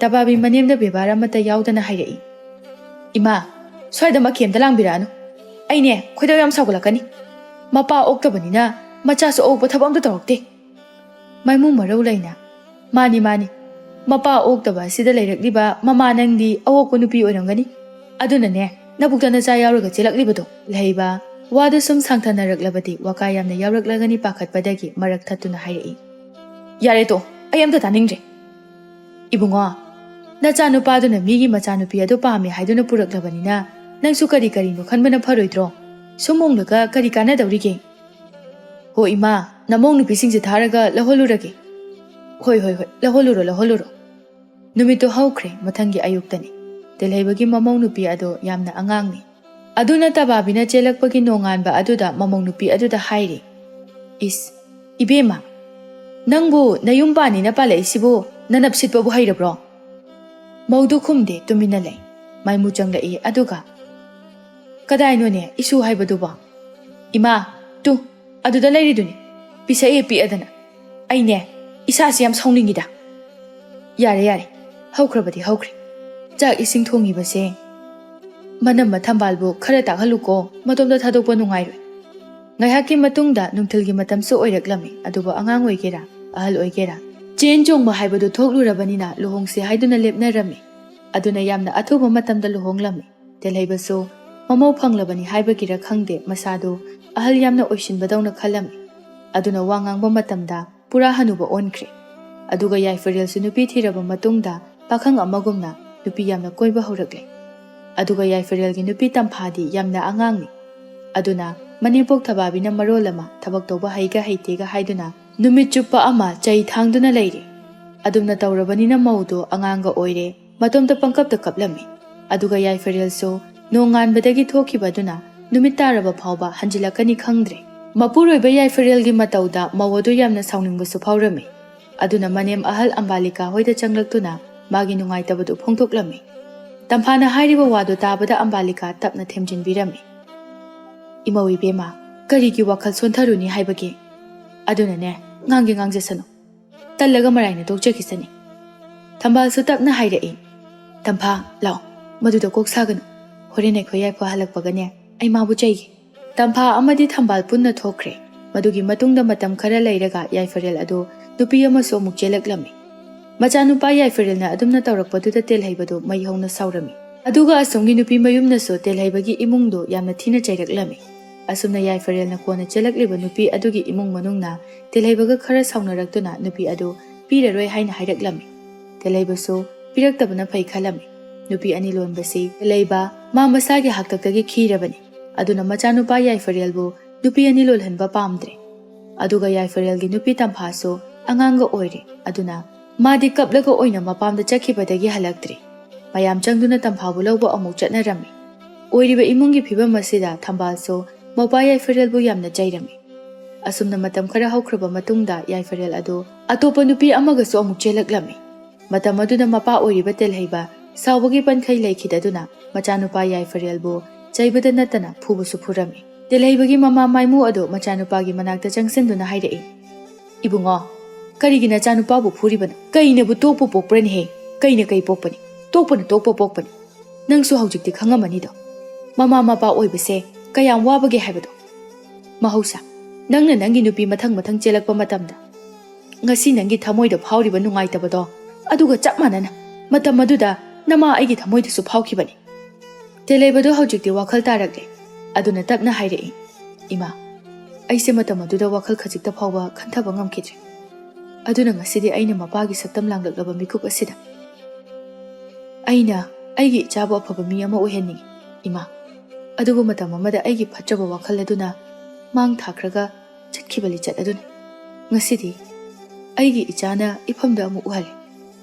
ꯇꯕꯥꯕꯤ ꯃꯅꯦꯝꯗ ꯕꯦꯕꯥꯔ ꯑꯃꯠꯇ ꯌꯥꯎꯗꯅ ꯍꯥꯏꯔꯛꯏ ꯏꯃꯥ ꯁ꯭ꯋꯥꯏꯗ ꯃꯈꯦꯝꯇ ꯂꯥꯡꯕꯤꯔꯛꯑꯅꯨ ꯑꯩꯅꯦ ꯈꯣꯏꯗꯧ ꯌꯥꯝ ꯁꯥꯎꯒꯠꯂꯛꯀꯅꯤ ꯃꯄꯥ ꯑꯣꯛꯇꯕꯅꯤꯅ ꯃꯆꯥꯁꯨ ꯑꯣꯛꯄ ꯊꯕꯛ ꯑꯝꯇ ꯇꯧꯔꯛꯇꯦ ꯃꯥꯏꯃꯨ ꯃꯔꯧ ꯂꯩꯅ ꯃꯥꯅꯤ ꯃꯄꯥ ꯑꯣꯛꯇꯕ ꯑꯁꯤꯗ ꯂꯩꯔꯛꯂꯤꯕ ꯃꯃꯥ ꯅꯪꯗꯤ ꯑꯋꯣꯛꯄ ꯅꯨꯄꯤ ꯑꯣꯏꯔꯝꯒꯅꯤ ꯑꯗꯨꯅꯅꯦ ꯅꯕꯨꯛꯇ ꯅꯆꯥ ꯌꯥꯎꯔꯒ ꯆꯦꯜꯂꯛꯂꯤꯕꯗꯣ ꯂꯩꯕ ꯋꯥꯗꯨ ꯁꯨꯝ ꯁꯥꯡꯊꯅꯔꯛꯂꯕꯗꯤ ꯋꯥꯀꯥ ꯌꯥꯝꯅ ꯌꯥꯎꯔꯛꯂꯒꯅꯤ ꯄꯥꯈꯠꯄꯗꯒꯤ ꯃꯔꯛ ꯊꯠꯇꯨꯅ ꯍꯥꯏꯔꯛꯏ ꯌꯥꯔꯦ ꯇꯣ ꯑꯩ ꯑꯝꯇ ꯇꯥꯅꯤꯡꯗ꯭ꯔꯦ ꯏꯕꯨꯡꯉꯣ ꯅꯆꯥꯅꯨꯄꯥꯗꯨꯅ ꯃꯤꯒꯤ ꯃꯆꯥꯅꯨꯄꯤ ꯑꯗꯨ ꯄꯥꯝꯃꯦ ꯍꯥꯏꯗꯨꯅ ꯄꯨꯔꯛꯂꯕꯅꯤꯅ ꯅꯪꯁꯨ ꯀꯔꯤꯅꯣ ꯈꯟꯕꯅ ꯐꯔꯣꯏꯗ꯭ꯔꯣ ꯁꯨꯃꯣꯡꯂꯒ ꯀꯔꯤ ꯀꯥꯟꯅꯗꯧꯔꯤꯒꯦ ꯍꯣ ꯏꯃꯥ ꯅꯃꯧ ꯅꯨꯄꯤꯁꯤꯡꯁꯦ ꯊꯥꯔꯒ ꯂꯧꯍꯜꯂꯨꯔꯒꯦ ꯍꯣꯏ ꯂꯧꯍꯜꯂꯨꯔꯣ ꯅꯨꯃꯤꯠꯇꯨ ꯍꯧꯈ꯭ꯔꯦ ꯃꯊꯪꯒꯤ ꯑꯌꯨꯛꯇꯅꯤ ꯇꯦꯜꯍꯩꯕꯒꯤ ꯃꯃꯧ ꯅꯨꯄꯤ ꯑꯗꯣ ꯌꯥꯝꯅ ꯑꯉꯥꯡꯅꯤ ꯑꯗꯨꯅ ꯇꯕꯥꯕꯤꯅ ꯆꯦꯜꯂꯛꯄꯒꯤ ꯅꯣꯡꯉꯥꯟꯕ ꯑꯗꯨꯗ ꯃꯃꯧ ꯅꯨꯄꯤ ꯑꯗꯨꯗ ꯍꯥꯏꯔꯤ ꯏꯁ ꯏꯕꯦꯝꯃ ꯅꯪꯕꯨ ꯅꯌꯨꯝ ꯄꯥꯅꯤꯅ ꯄꯥꯜꯂꯛꯏꯁꯤꯕꯨ ꯅꯅꯞ ꯁꯤꯠꯄꯕꯨ ꯍꯩꯔꯕ꯭ꯔꯣ ꯃꯧꯗꯨ ꯈꯨꯝꯗꯦ ꯇꯨꯃꯤꯟꯅ ꯂꯩ ꯃꯥꯏꯃꯨ ꯆꯪꯂꯛꯏ ꯑꯗꯨꯒ ꯀꯗꯥꯏꯅꯣꯅꯦ ꯏꯁꯨ ꯍꯥꯏꯕꯗꯨꯕꯣ ꯏꯃꯥ ꯇꯨ ꯑꯗꯨꯗ ꯂꯩꯔꯤꯗꯨꯅꯤ ꯄꯤꯁꯛꯑꯦ ꯄꯤꯛꯑꯗꯅ ꯑꯩꯅꯦ ꯏꯁꯥꯁꯤ ꯌꯥꯝ ꯁꯥꯎꯅꯤꯡꯉꯤꯗ ꯌꯥꯔꯦ ꯍꯧꯈ꯭ꯔꯕꯗꯤ ꯍꯧꯈ꯭ꯔꯦ ꯆꯥꯛ ꯏꯁꯤꯡ ꯊꯣꯡꯉꯤꯕꯁꯦ ꯃꯅꯝꯃ ꯊꯝꯕꯥꯜꯕꯨ ꯈꯔ ꯇꯥꯛꯍꯜꯂꯨꯀꯣ ꯃꯇꯣꯝꯗ ꯊꯥꯗꯣꯛꯄ ꯅꯨꯡꯉꯥꯏꯔꯣꯏ ꯉꯥꯏꯍꯥꯛꯀꯤ ꯃꯇꯨꯡꯗ ꯅꯨꯡꯊꯤꯜꯒꯤ ꯃꯇꯝꯁꯨ ꯑꯣꯏꯔꯛꯂꯝꯃꯤ ꯑꯗꯨꯕꯨ ꯑꯉꯥꯡ ꯑꯣꯏꯒꯦꯔꯥ ꯑꯍꯜ ꯑꯣꯏꯒꯦꯔꯥ ꯆꯦꯟ ꯆꯣꯡꯕ ꯍꯥꯏꯕꯗꯨ ꯊꯣꯛꯂꯨꯔꯕꯅꯤꯅ ꯂꯨꯍꯣꯡꯁꯦ ꯍꯥꯏꯗꯨꯅ ꯂꯦꯞꯅꯔꯝꯃꯤ ꯑꯗꯨꯅ ꯌꯥꯝꯅ ꯑꯊꯨꯕ ꯃꯇꯝꯗ ꯂꯨꯍꯣꯡꯂꯝꯃꯤ ꯇꯦꯜꯍꯩꯕꯁꯨ ꯃꯃꯧ ꯐꯪꯂꯕꯅꯤ ꯍꯥꯏꯕꯒꯤꯔ ꯈꯪꯗꯦ ꯃꯁꯥꯗꯨ ꯑꯍꯜ ꯌꯥꯝꯅ ꯑꯣꯏꯁꯤꯟꯕꯗꯧꯅ ꯈꯜꯂꯝꯃꯤ ꯑꯗꯨꯅ ꯋꯥ ꯉꯥꯡꯕ ꯃꯇꯝꯗ ꯄꯨꯔꯥ ꯍꯅꯨꯕ ꯑꯣꯟꯈ꯭ꯔꯦ ꯑꯗꯨꯒ ꯌꯥꯏꯐꯔꯦꯜꯁꯨ ꯅꯨꯄꯤ ꯊꯤꯔꯕ ꯃꯇꯨꯡꯗ ꯄꯥꯈꯪ ꯑꯃꯒꯨꯝꯅ ꯅꯨꯄꯤ ꯌꯥꯝꯅ ꯀꯣꯏꯕ ꯍꯧꯔꯛꯂꯦ ꯑꯗꯨꯒ ꯌꯥꯏꯐꯔꯦꯜꯒꯤ ꯅꯨꯄꯤ ꯇꯝꯐꯥꯗꯤ ꯌꯥꯝꯅ ꯑꯉꯥꯡꯅꯤ ꯑꯗꯨꯅ ꯃꯅꯦꯝꯄꯣꯛ ꯊꯕꯥꯕꯤꯅ ꯃꯔꯣꯜ ꯑꯃ ꯊꯕꯛ ꯇꯧꯕ ꯍꯩꯒ ꯍꯩꯇꯦꯒ ꯍꯥꯏꯗꯨꯅ ꯅꯨꯃꯤꯠ ꯆꯨꯞꯄ ꯑꯃ ꯆꯩ ꯊꯥꯡꯗꯨꯅ ꯂꯩꯔꯤ ꯑꯗꯨꯝꯅ ꯇꯧꯔꯕꯅꯤꯅ ꯃꯧꯗꯨ ꯑꯉꯥꯡꯒ ꯑꯣꯏꯔꯦ ꯃꯇꯣꯝꯇ ꯄꯪꯀꯞꯇ ꯀꯞꯂꯝꯃꯤ ꯑꯗꯨꯒ ꯌꯥꯏꯐꯔꯦꯜꯁꯨ ꯅꯣꯡꯉꯥꯟꯕꯗꯒꯤ ꯊꯣꯛꯈꯤꯕꯗꯨꯅ ꯅꯨꯃꯤꯠ ꯇꯥꯔꯕ ꯐꯥꯎꯕ ꯍꯟꯖꯤꯜꯂꯛꯀꯅꯤ ꯈꯪꯗ꯭ꯔꯦ ꯃꯄꯨꯔꯣꯏꯕ ꯌꯥꯏꯐꯔꯦꯜꯒꯤ ꯃꯇꯧꯗ ꯃꯧ ꯑꯗꯨ ꯌꯥꯝꯅ ꯁꯥꯎꯅꯤꯡꯕꯁꯨ ꯐꯥꯎꯔꯝꯃꯤ ꯑꯗꯨꯅ ꯃꯅꯦꯝ ꯑꯍꯜ ꯑꯝꯕꯥꯂꯤꯀꯥ ꯍꯣꯏꯗ ꯆꯪꯂꯛꯇꯨꯅ ꯃꯥꯒꯤ ꯅꯨꯡꯉꯥꯏꯇꯕꯗꯨ ꯐꯣꯡꯗꯣꯛꯂꯝꯃꯤ ꯇꯝꯐꯥꯅ ꯍꯥꯏꯔꯤꯕ ꯋꯥꯗꯨ ꯇꯥꯕꯗ ꯑꯝꯕꯥꯂꯤꯀꯥ ꯇꯞꯅ ꯊꯦꯝꯖꯤꯟꯕꯤꯔꯝꯃꯤ ꯏꯃꯧ ꯏꯕꯦꯝꯃ ꯀꯔꯤꯒꯤ ꯋꯥꯈꯜ ꯁꯣꯟꯊꯔꯨꯅꯤ ꯍꯥꯏꯕꯒꯦ ꯑꯗꯨꯅꯅꯦ ꯉꯥꯡꯖꯁꯅꯨ ꯇꯜꯂꯒ ꯃꯔꯥꯏꯅ ꯇꯣꯛꯆꯈꯤꯁꯅꯤ ꯊꯝꯕꯥꯜꯁꯨ ꯇꯞꯅ ꯍꯥꯏꯔꯛꯏ ꯇꯝꯐꯥ ꯂꯥꯛꯑꯣ ꯃꯗꯨꯗ ꯀꯣꯛ ꯁꯥꯒꯅꯨ ꯍꯣꯔꯦꯟ ꯑꯩꯈꯣꯏ ꯌꯥꯏꯐ ꯍꯜꯂꯛꯄꯒꯅꯦ ꯑꯩ ꯃꯥꯕꯨ ꯆꯩꯒꯦ ꯇꯝꯐꯥ ꯑꯃꯗꯤ ꯊꯝꯕꯥꯜ ꯄꯨꯟꯅ ꯊꯣꯛꯈ꯭ꯔꯦ ꯃꯗꯨꯒꯤ ꯃꯇꯨꯡꯗ ꯃꯇꯝ ꯈꯔ ꯂꯩꯔꯒ ꯌꯥꯏꯐꯔꯦꯜ ꯑꯗꯨ ꯅꯨꯄꯤ ꯑꯃꯁꯨ ꯑꯃꯨꯛ ꯆꯦꯜꯂꯛꯂꯝꯃꯤ ꯃꯆꯥꯅꯨꯄꯥ ꯌꯥꯏꯐꯔꯦꯜꯅ ꯑꯗꯨꯝꯅ ꯇꯧꯔꯛꯄꯗꯨꯗ ꯇꯦꯜꯍꯩꯕꯗꯨ ꯃꯩ ꯍꯧꯅ ꯁꯥꯎꯔꯝꯃꯤ ꯑꯗꯨꯒ ꯑꯁꯣꯝꯒꯤ ꯅꯨꯄꯤ ꯃꯌꯨꯝꯅꯁꯨ ꯇꯦꯜꯍꯩꯕꯒꯤ ꯏꯃꯨꯡꯗꯨ ꯌꯥꯝꯅ ꯊꯤꯅ ꯆꯩꯔꯛꯂꯝꯃꯤ ꯑꯁꯨꯝꯅ ꯌꯥꯏꯐꯔꯦꯜꯅ ꯀꯣꯟꯅ ꯆꯦꯜꯂꯛꯂꯤꯕ ꯅꯨꯄꯤ ꯑꯗꯨꯒꯤ ꯏꯃꯨꯡ ꯃꯅꯨꯡꯅ ꯇꯦꯜꯍꯩꯕꯒ ꯈꯔ ꯁꯥꯎꯅꯔꯛꯇꯨꯅ ꯅꯨꯄꯤ ꯑꯗꯨ ꯄꯤꯔꯔꯣꯏ ꯍꯥꯏꯅ ꯍꯥꯏꯔꯛꯂꯝꯃꯤ ꯇꯦꯜꯍꯩꯕꯁꯨ ꯄꯤꯔꯛꯇꯕꯅ ꯐꯩ ꯈꯜꯂꯝꯃꯤ ꯅꯨꯄꯤ ꯑꯅꯤ ꯂꯣꯟꯕꯁꯤ ꯇꯦꯜꯍꯩꯕ ꯃꯥ ꯃꯁꯥꯒꯤ ꯍꯥꯛꯇꯛꯇꯒꯤ ꯈꯤꯔꯕꯅꯤ ꯑꯗꯨꯅ ꯃꯆꯥꯅꯨꯄꯥ ꯌꯥꯏꯐꯔꯦꯜꯕꯨ ꯅꯨꯄꯤ ꯑꯅꯤ ꯂꯣꯜꯍꯟꯕ ꯄꯥꯝꯗ꯭ꯔꯦ ꯑꯗꯨꯒ ꯌꯥꯏꯐꯔꯦꯜꯒꯤ ꯅꯨꯄꯤ ꯇꯝꯐꯥꯁꯨ ꯑꯉꯥꯡꯒ ꯑꯣꯏꯔꯦ ꯑꯗꯨꯅ ꯃꯥꯗꯤ ꯀꯞꯂꯒ ꯑꯣꯏꯅ ꯃꯄꯥꯝꯗ ꯆꯠꯈꯤꯕꯗꯒꯤ ꯍꯜꯂꯛꯇ꯭ꯔꯤ ꯃꯌꯥꯝ ꯆꯪꯗꯨꯅ ꯇꯝꯐꯥꯕꯨ ꯂꯧꯕ ꯑꯃꯨꯛ ꯆꯠꯅꯔꯝꯃꯤ ꯑꯣꯏꯔꯤꯕ ꯏꯃꯨꯡꯒꯤ ꯐꯤꯕꯝ ꯑꯁꯤꯗ ꯊꯝꯕꯥꯜꯁꯨ ꯃꯧꯄꯥ ꯌꯥꯏꯐꯔꯦꯜꯕꯨ ꯌꯥꯝꯅ ꯆꯩꯔꯝꯃꯤ ꯑꯁꯨꯝꯅ ꯃꯇꯝ ꯈꯔ ꯍꯧꯈ꯭ꯔꯕ ꯃꯇꯨꯡꯗ ꯌꯥꯏꯐꯔꯦꯜ ꯑꯗꯨ ꯑꯇꯣꯞꯄ ꯅꯨꯄꯤ ꯑꯃꯒꯁꯨ ꯑꯃꯨꯛ ꯆꯦꯜꯂꯛꯂꯝꯃꯤ ꯃꯇꯝ ꯑꯗꯨꯗ ꯃꯄꯥ ꯑꯣꯏꯔꯤꯕ ꯇꯦꯜꯍꯩꯕ ꯁꯥꯎꯕꯒꯤ ꯄꯟꯈꯩ ꯂꯩꯈꯤꯗꯗꯨꯅ ꯃꯆꯥꯅꯨꯄꯥ ꯌꯥꯏꯐꯔꯦꯜꯕꯨ ꯆꯩꯕꯗ ꯅꯠꯇꯅ ꯐꯨꯕꯁꯨ ꯐꯨꯔꯝꯃꯤ ꯇꯦꯜꯍꯩꯕꯒꯤ ꯃꯃꯥ ꯃꯥꯏꯃꯨ ꯑꯗꯨ ꯃꯆꯥꯅꯨꯄꯥꯒꯤ ꯃꯅꯥꯛꯇ ꯆꯪꯁꯤꯟꯗꯨꯅ ꯍꯥꯏꯔꯛꯏ ꯏꯕꯨꯡꯉꯣ ꯀꯔꯤꯒꯤ ꯅꯆꯥꯅꯨꯄꯥꯕꯨ ꯐꯨꯔꯤꯕꯅꯣ ꯀꯩꯅꯕꯨ ꯇꯣꯛꯄ ꯄꯣꯛꯄ꯭ꯔꯅꯦꯍꯦ ꯀꯩꯅ ꯀꯩ ꯄꯣꯛꯄꯅꯤ ꯇꯣꯛꯄꯅ ꯇꯣꯛꯄ ꯄꯣꯛꯄꯅꯤ ꯅꯪꯁꯨ ꯍꯧꯖꯤꯛꯇꯤ ꯈꯪꯉꯝꯃꯅꯤꯗꯣ ꯃꯃꯥ ꯃꯄꯥ ꯑꯣꯏꯕꯁꯦ ꯀꯌꯥꯝ ꯋꯥꯕꯒꯦ ꯍꯥꯏꯕꯗꯣ ꯃꯍꯧꯁꯥ ꯅꯪꯅ ꯅꯪꯒꯤ ꯅꯨꯄꯤ ꯃꯊꯪ ꯃꯊꯪ ꯆꯦꯜꯂꯛꯄ ꯃꯇꯝꯗ ꯉꯁꯤ ꯅꯪꯒꯤ ꯊꯃꯣꯏꯗ ꯐꯥꯎꯔꯤꯕ ꯅꯨꯡꯉꯥꯏꯇꯕꯗꯣ ꯑꯗꯨꯒ ꯆꯞ ꯃꯥꯟꯅꯅ ꯃꯇꯝ ꯑꯗꯨꯗ ꯅꯃꯥ ꯑꯩꯒꯤ ꯊꯃꯣꯏꯗꯁꯨ ꯐꯥꯎꯈꯤꯕꯅꯤ ꯇꯦꯜꯍꯩꯕꯗꯨ ꯍꯧꯖꯤꯛꯇꯤ ꯋꯥꯈꯜ ꯇꯥꯔꯛꯂꯦ ꯑꯗꯨꯅ ꯇꯞꯅ ꯍꯥꯏꯔꯛꯏ ꯏꯃꯥ ꯑꯩꯁꯦ ꯃꯇꯝ ꯑꯗꯨꯗ ꯋꯥꯈꯜ ꯈꯖꯤꯛꯇ ꯐꯥꯎꯕ ꯈꯟꯊꯕ ꯉꯝꯈꯤꯗ꯭ꯔꯦ ꯑꯗꯨꯅ ꯉꯁꯤꯗꯤ ꯑꯩꯅ ꯃꯄꯥꯒꯤ ꯁꯛꯇꯝ ꯂꯥꯡꯂꯛꯂꯕ ꯃꯤꯀꯨꯞ ꯑꯁꯤꯗ ꯑꯩꯅ ꯑꯩꯒꯤ ꯏꯆꯥꯕꯨ ꯑꯐꯕ ꯃꯤ ꯑꯃ ꯑꯣꯏꯍꯟꯅꯤꯡꯉꯤ ꯏꯃꯥ ꯑꯗꯨꯕꯨ ꯃꯇꯝ ꯑꯃꯗ ꯑꯩꯒꯤ ꯐꯠꯇ꯭ꯔꯕ ꯋꯥꯈꯜ ꯑꯗꯨꯅ ꯃꯥꯡ ꯊꯥꯈ꯭ꯔꯒ ꯆꯠꯈꯤꯕ ꯂꯤꯆꯠ ꯑꯗꯨꯅꯤ ꯉꯁꯤꯗꯤ ꯑꯩꯒꯤ ꯏꯆꯥꯅ ꯏꯐꯝꯗ ꯑꯃꯨꯛ ꯎꯍꯜꯂꯦ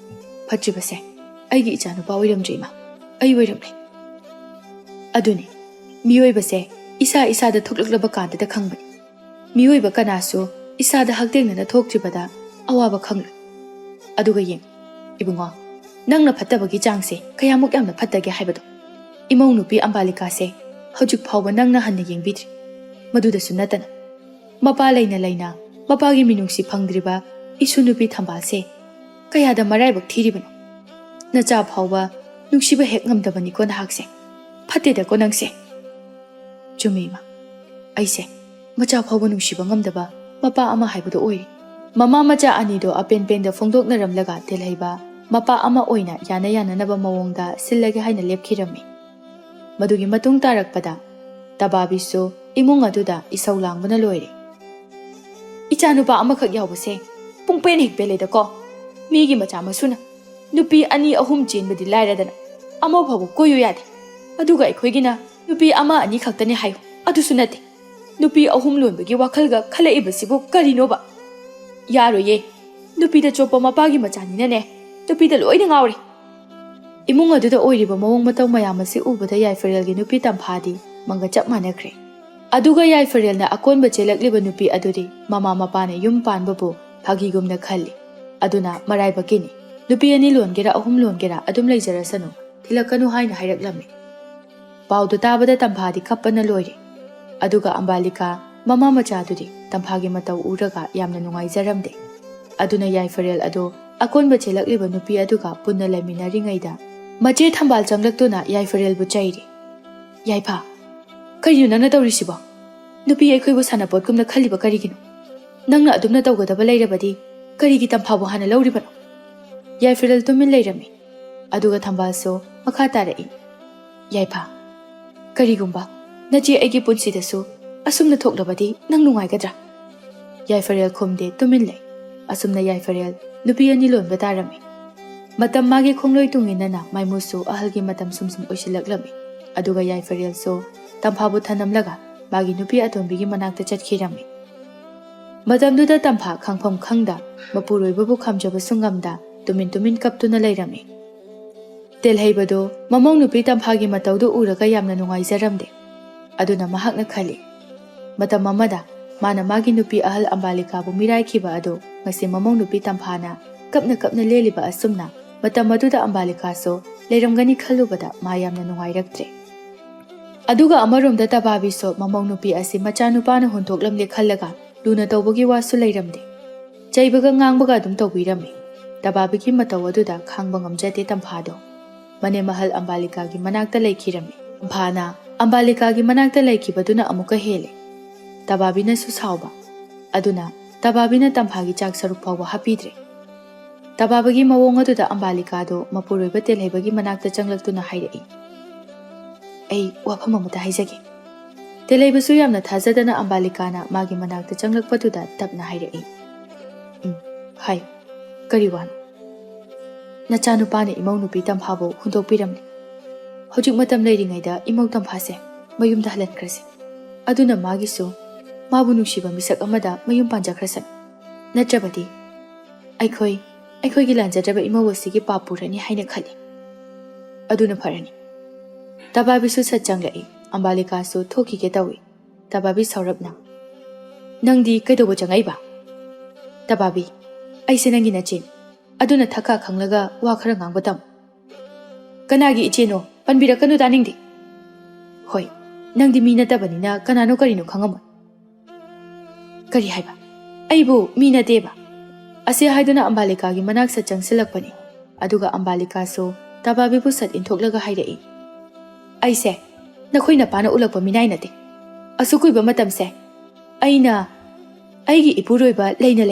ꯐꯠꯇ꯭ꯔꯤꯕꯁꯦ ꯑꯩꯒꯤ ꯏꯆꯥꯅꯨꯄꯥ ꯑꯣꯏꯔꯝꯗ꯭ꯔꯦ ꯏꯃꯥ ꯑꯩ ꯑꯣꯏꯔꯝꯂꯦ ꯑꯗꯨꯅꯤ ꯃꯤꯑꯣꯏꯕꯁꯦ ꯏꯁꯥꯗ ꯊꯣꯛꯂꯛꯂꯕ ꯀꯥꯟꯗꯗ ꯈꯪꯕꯅꯤ ꯃꯤꯑꯣꯏꯕ ꯀꯅꯥꯁꯨ ꯏꯁꯥꯗ ꯍꯛꯊꯦꯡꯅꯅ ꯊꯣꯛꯇ꯭ꯔꯤꯕꯗ ꯑꯋꯥꯕ ꯈꯪꯂꯣꯏ ꯑꯗꯨꯒ ꯌꯦꯡ Ibungo, nangna fattabagi changse kayamuk yamna fattage haibado. Imau nupi Ambalikase hojik phawba nangna hanna yengbidri. Madudasu natana. Mapa laina mapagi minungsi phangdriba isu nupi Thambalse kayada maraibak thiribano. Nacha phawba nungsiba hek ngamdabani ko nahakse. Fatteda ko nangse. Chumima. Aise macha phawba nungsiba ngamdaba mapa ama haibado oi. Mama macha anido apen-penda phongdoknaramlaga telhaiba mapa ama oina yana naba mawongda sillage haina lepkhirami. Madugi matung tarakpada tababisu imung aduda isau langbana loire. Ichanupa amakhak yawbase pungpen hek peleda ko migi macha masuna nupi ani ahum chenbadi lairadana ama phabu koyu yade. Aduga aikhoigina nupi ama ani khaktani hayo adusu nate. Nupi ahum lonbagi wakhalga khalaibasibu karinoba. Yaroye nupi da chopa mapagi machanina ne nupi da loina ngawre. Imung aduda oiriba mawong mataw mayam asi ubada Yaifarelgi nupi Tamphadi manga chap manakre. Aduga Yaifarelna akonba chelakliba nupi aduri mama mapane yum panbabu phagigumna khalli. Aduna maraiba kini nupi ani longera ahum longera adum leijarasanu thilakanu haina hairaklammi. Paudu tabada Tamphadi kappana loire. Aduga Ambalika mama machaduri Tamphagi mataw uraga yamna nungaijaramde. Aduna Yaifarel ado akonba chelakliba nupi aduga punna laiminaringaida mache Thambal changlaktuna Yaifarel bu chairi. Yaipa karinu nangna tawrisibo nupi aikhoibu sanapot kumna khaliba karigino nangna adumna tawgadaba leirabadi karigi Tamphabu hana lauribano. Yaifarel tumin leirami aduga Thambal so makha tarai. Yaipa karigumba nache aigi punsidasu asumna thoklabadi nang nungaigadra. Yaifarel khumde tumin lei asumna Yaifarel nupi ani lonba tarami. Matam magi khongloi tunginana maimusu ahalgi matam sumsum oisilaklami. Aduga Yaifarel so Tamphabu thanamlaga magi nupi atombigi manakta chatkhirami. Matamduda Tampha khangpham khangda mapuroibabu khamjaba sungamda tumin kaptuna leirami. Telhaibado mamong nupi Tamphagi matawdu uraga yamna nungaijaramde. Aduna mahakna khali matam mamada mana magi nupi ahal Ambalikabu miraikhiba ado ngasi mamong nupi Tamphana kapna leliba asumna matam aduda Ambalika so leiramgani khalubada mayamna nungairaktre. Aduga amaromda tababi so mamong nupi asi machanupana huntoklamle khallaga luna tawbagi wasu leiramde. Chaibaga ngangbaga adum tawbirami. Tababigi mataw aduda khangba ngamjate Tamphado. Mane mahal Ambalikagi manakta leikhirami. Tamphana Ambalikagi manakta leikhibaduna amuka hele. Tababina su sauba. Aduna tababina Tamphagi chak saruk phawba hapidre. Tababagi mawong aduda Ambalikado mapuroiba telhaibagi manakta changlaktuna hairai. Ay wafam amata haizage. Telhaibasu yamna thajadana Ambalikana magi manakta changlakpaduda tapna hairai. Hai kariwan nachanupane imau nupi Tamphabu huntokpiramni. Hojik matam leiringaida imau Tamphase mayumda halatkrase. Aduna magisu mabu nungsiba misak amada mayum panjakrasan. Natrabadi aikhoigi lanjadraba imau asigi papurani haina khali. Aduna pharani. Tababisu satchanglai Ambalikasu thokige tawi. Tababi saurabna. Nangdi kaidobo changaiba. Tababi aise nangi nachin aduna thaka khanglaga wa khara ngangbatam. Kanagi icheno panbirakanu daningdi. Hoi nangdi mina tabanina kanano karino khangamo. Kari haiba aibu mina deba. Ase haiduna Ambalikagi manak sa changsilakpani. Aduga Ambalikasu tababibu sat inthoklaga hairai. Aise nakhoina pana ulakpa minai nate. Asukuiba matamse aina aigi ipuroiba leina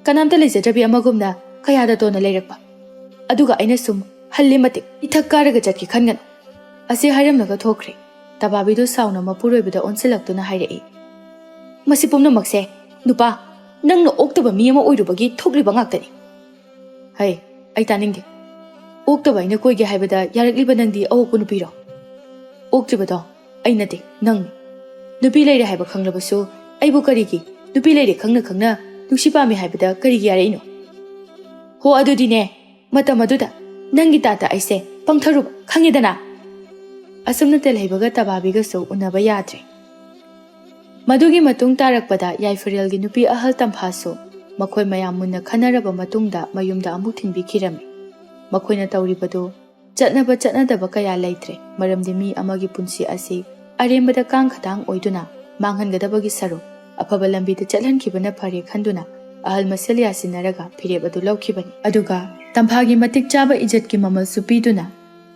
kanamta leijadrabi amagumna kayada tona leirakpa. Aduga aina sum halli matik ithak karaga jatki khangano. Ase hairamnaga thokre. Tababidu sauna mapuroibada onsilaktuna hairai. Masi pumnamakse nupa nangna oktaba mi ama oirubagi thokliba ngaktani. Hai ai taningde. Oktaba ina koige haibada yarakliba nangdi awokpu nupiro. Oktibado ai nate nang nupi leire haiba khanglabasu aibu karigi nupi leire khangna nuksipami haibada karigi yareino. Ho adudine matam aduda nangi tata aise pangtharuba khangidana. Asumna telhaibaga tababiga so unaba yadre. Madugi matung tarakpada Yaifarelgi nupi ahal Tamphaso makhoi mayam munna khanaraba matungda mayumda amuk thinbikhirami. ꯃꯈꯣꯏꯅ ꯇꯧꯔꯤꯕꯗꯨ ꯆꯠꯅꯕ ꯆꯠꯅꯗꯕ ꯀꯌꯥ ꯂꯩꯇ꯭ꯔꯦ ꯃꯔꯝꯗꯤ ꯃꯤ ꯑꯃꯒꯤ ꯄꯨꯟꯁꯤ ꯑꯁꯤ ꯑꯔꯦꯝꯕꯗ ꯀꯥꯡ ꯈꯇꯥꯡ ꯑꯣꯏꯗꯨꯅ ꯃꯥꯡꯍꯟꯒꯗꯕꯒꯤ ꯁꯔꯨꯛ ꯑꯐꯕ ꯂꯝꯕꯤꯗ ꯆꯠꯍꯟꯈꯤꯕꯅ ꯐꯔꯦ ꯈꯟꯗꯨꯅ ꯑꯍꯜ ꯃꯁꯦꯜ ꯌꯥꯁꯤꯟꯅꯔꯒ ꯐꯤꯔꯦꯞ ꯑꯗꯨ ꯂꯧꯈꯤꯕꯅꯤ ꯑꯗꯨꯒ ꯇꯝꯐꯥꯒꯤ ꯃꯇꯤꯛ ꯆꯥꯕ ꯏꯖꯠꯀꯤ ꯃꯃꯜꯁꯨ ꯄꯤꯗꯨꯅ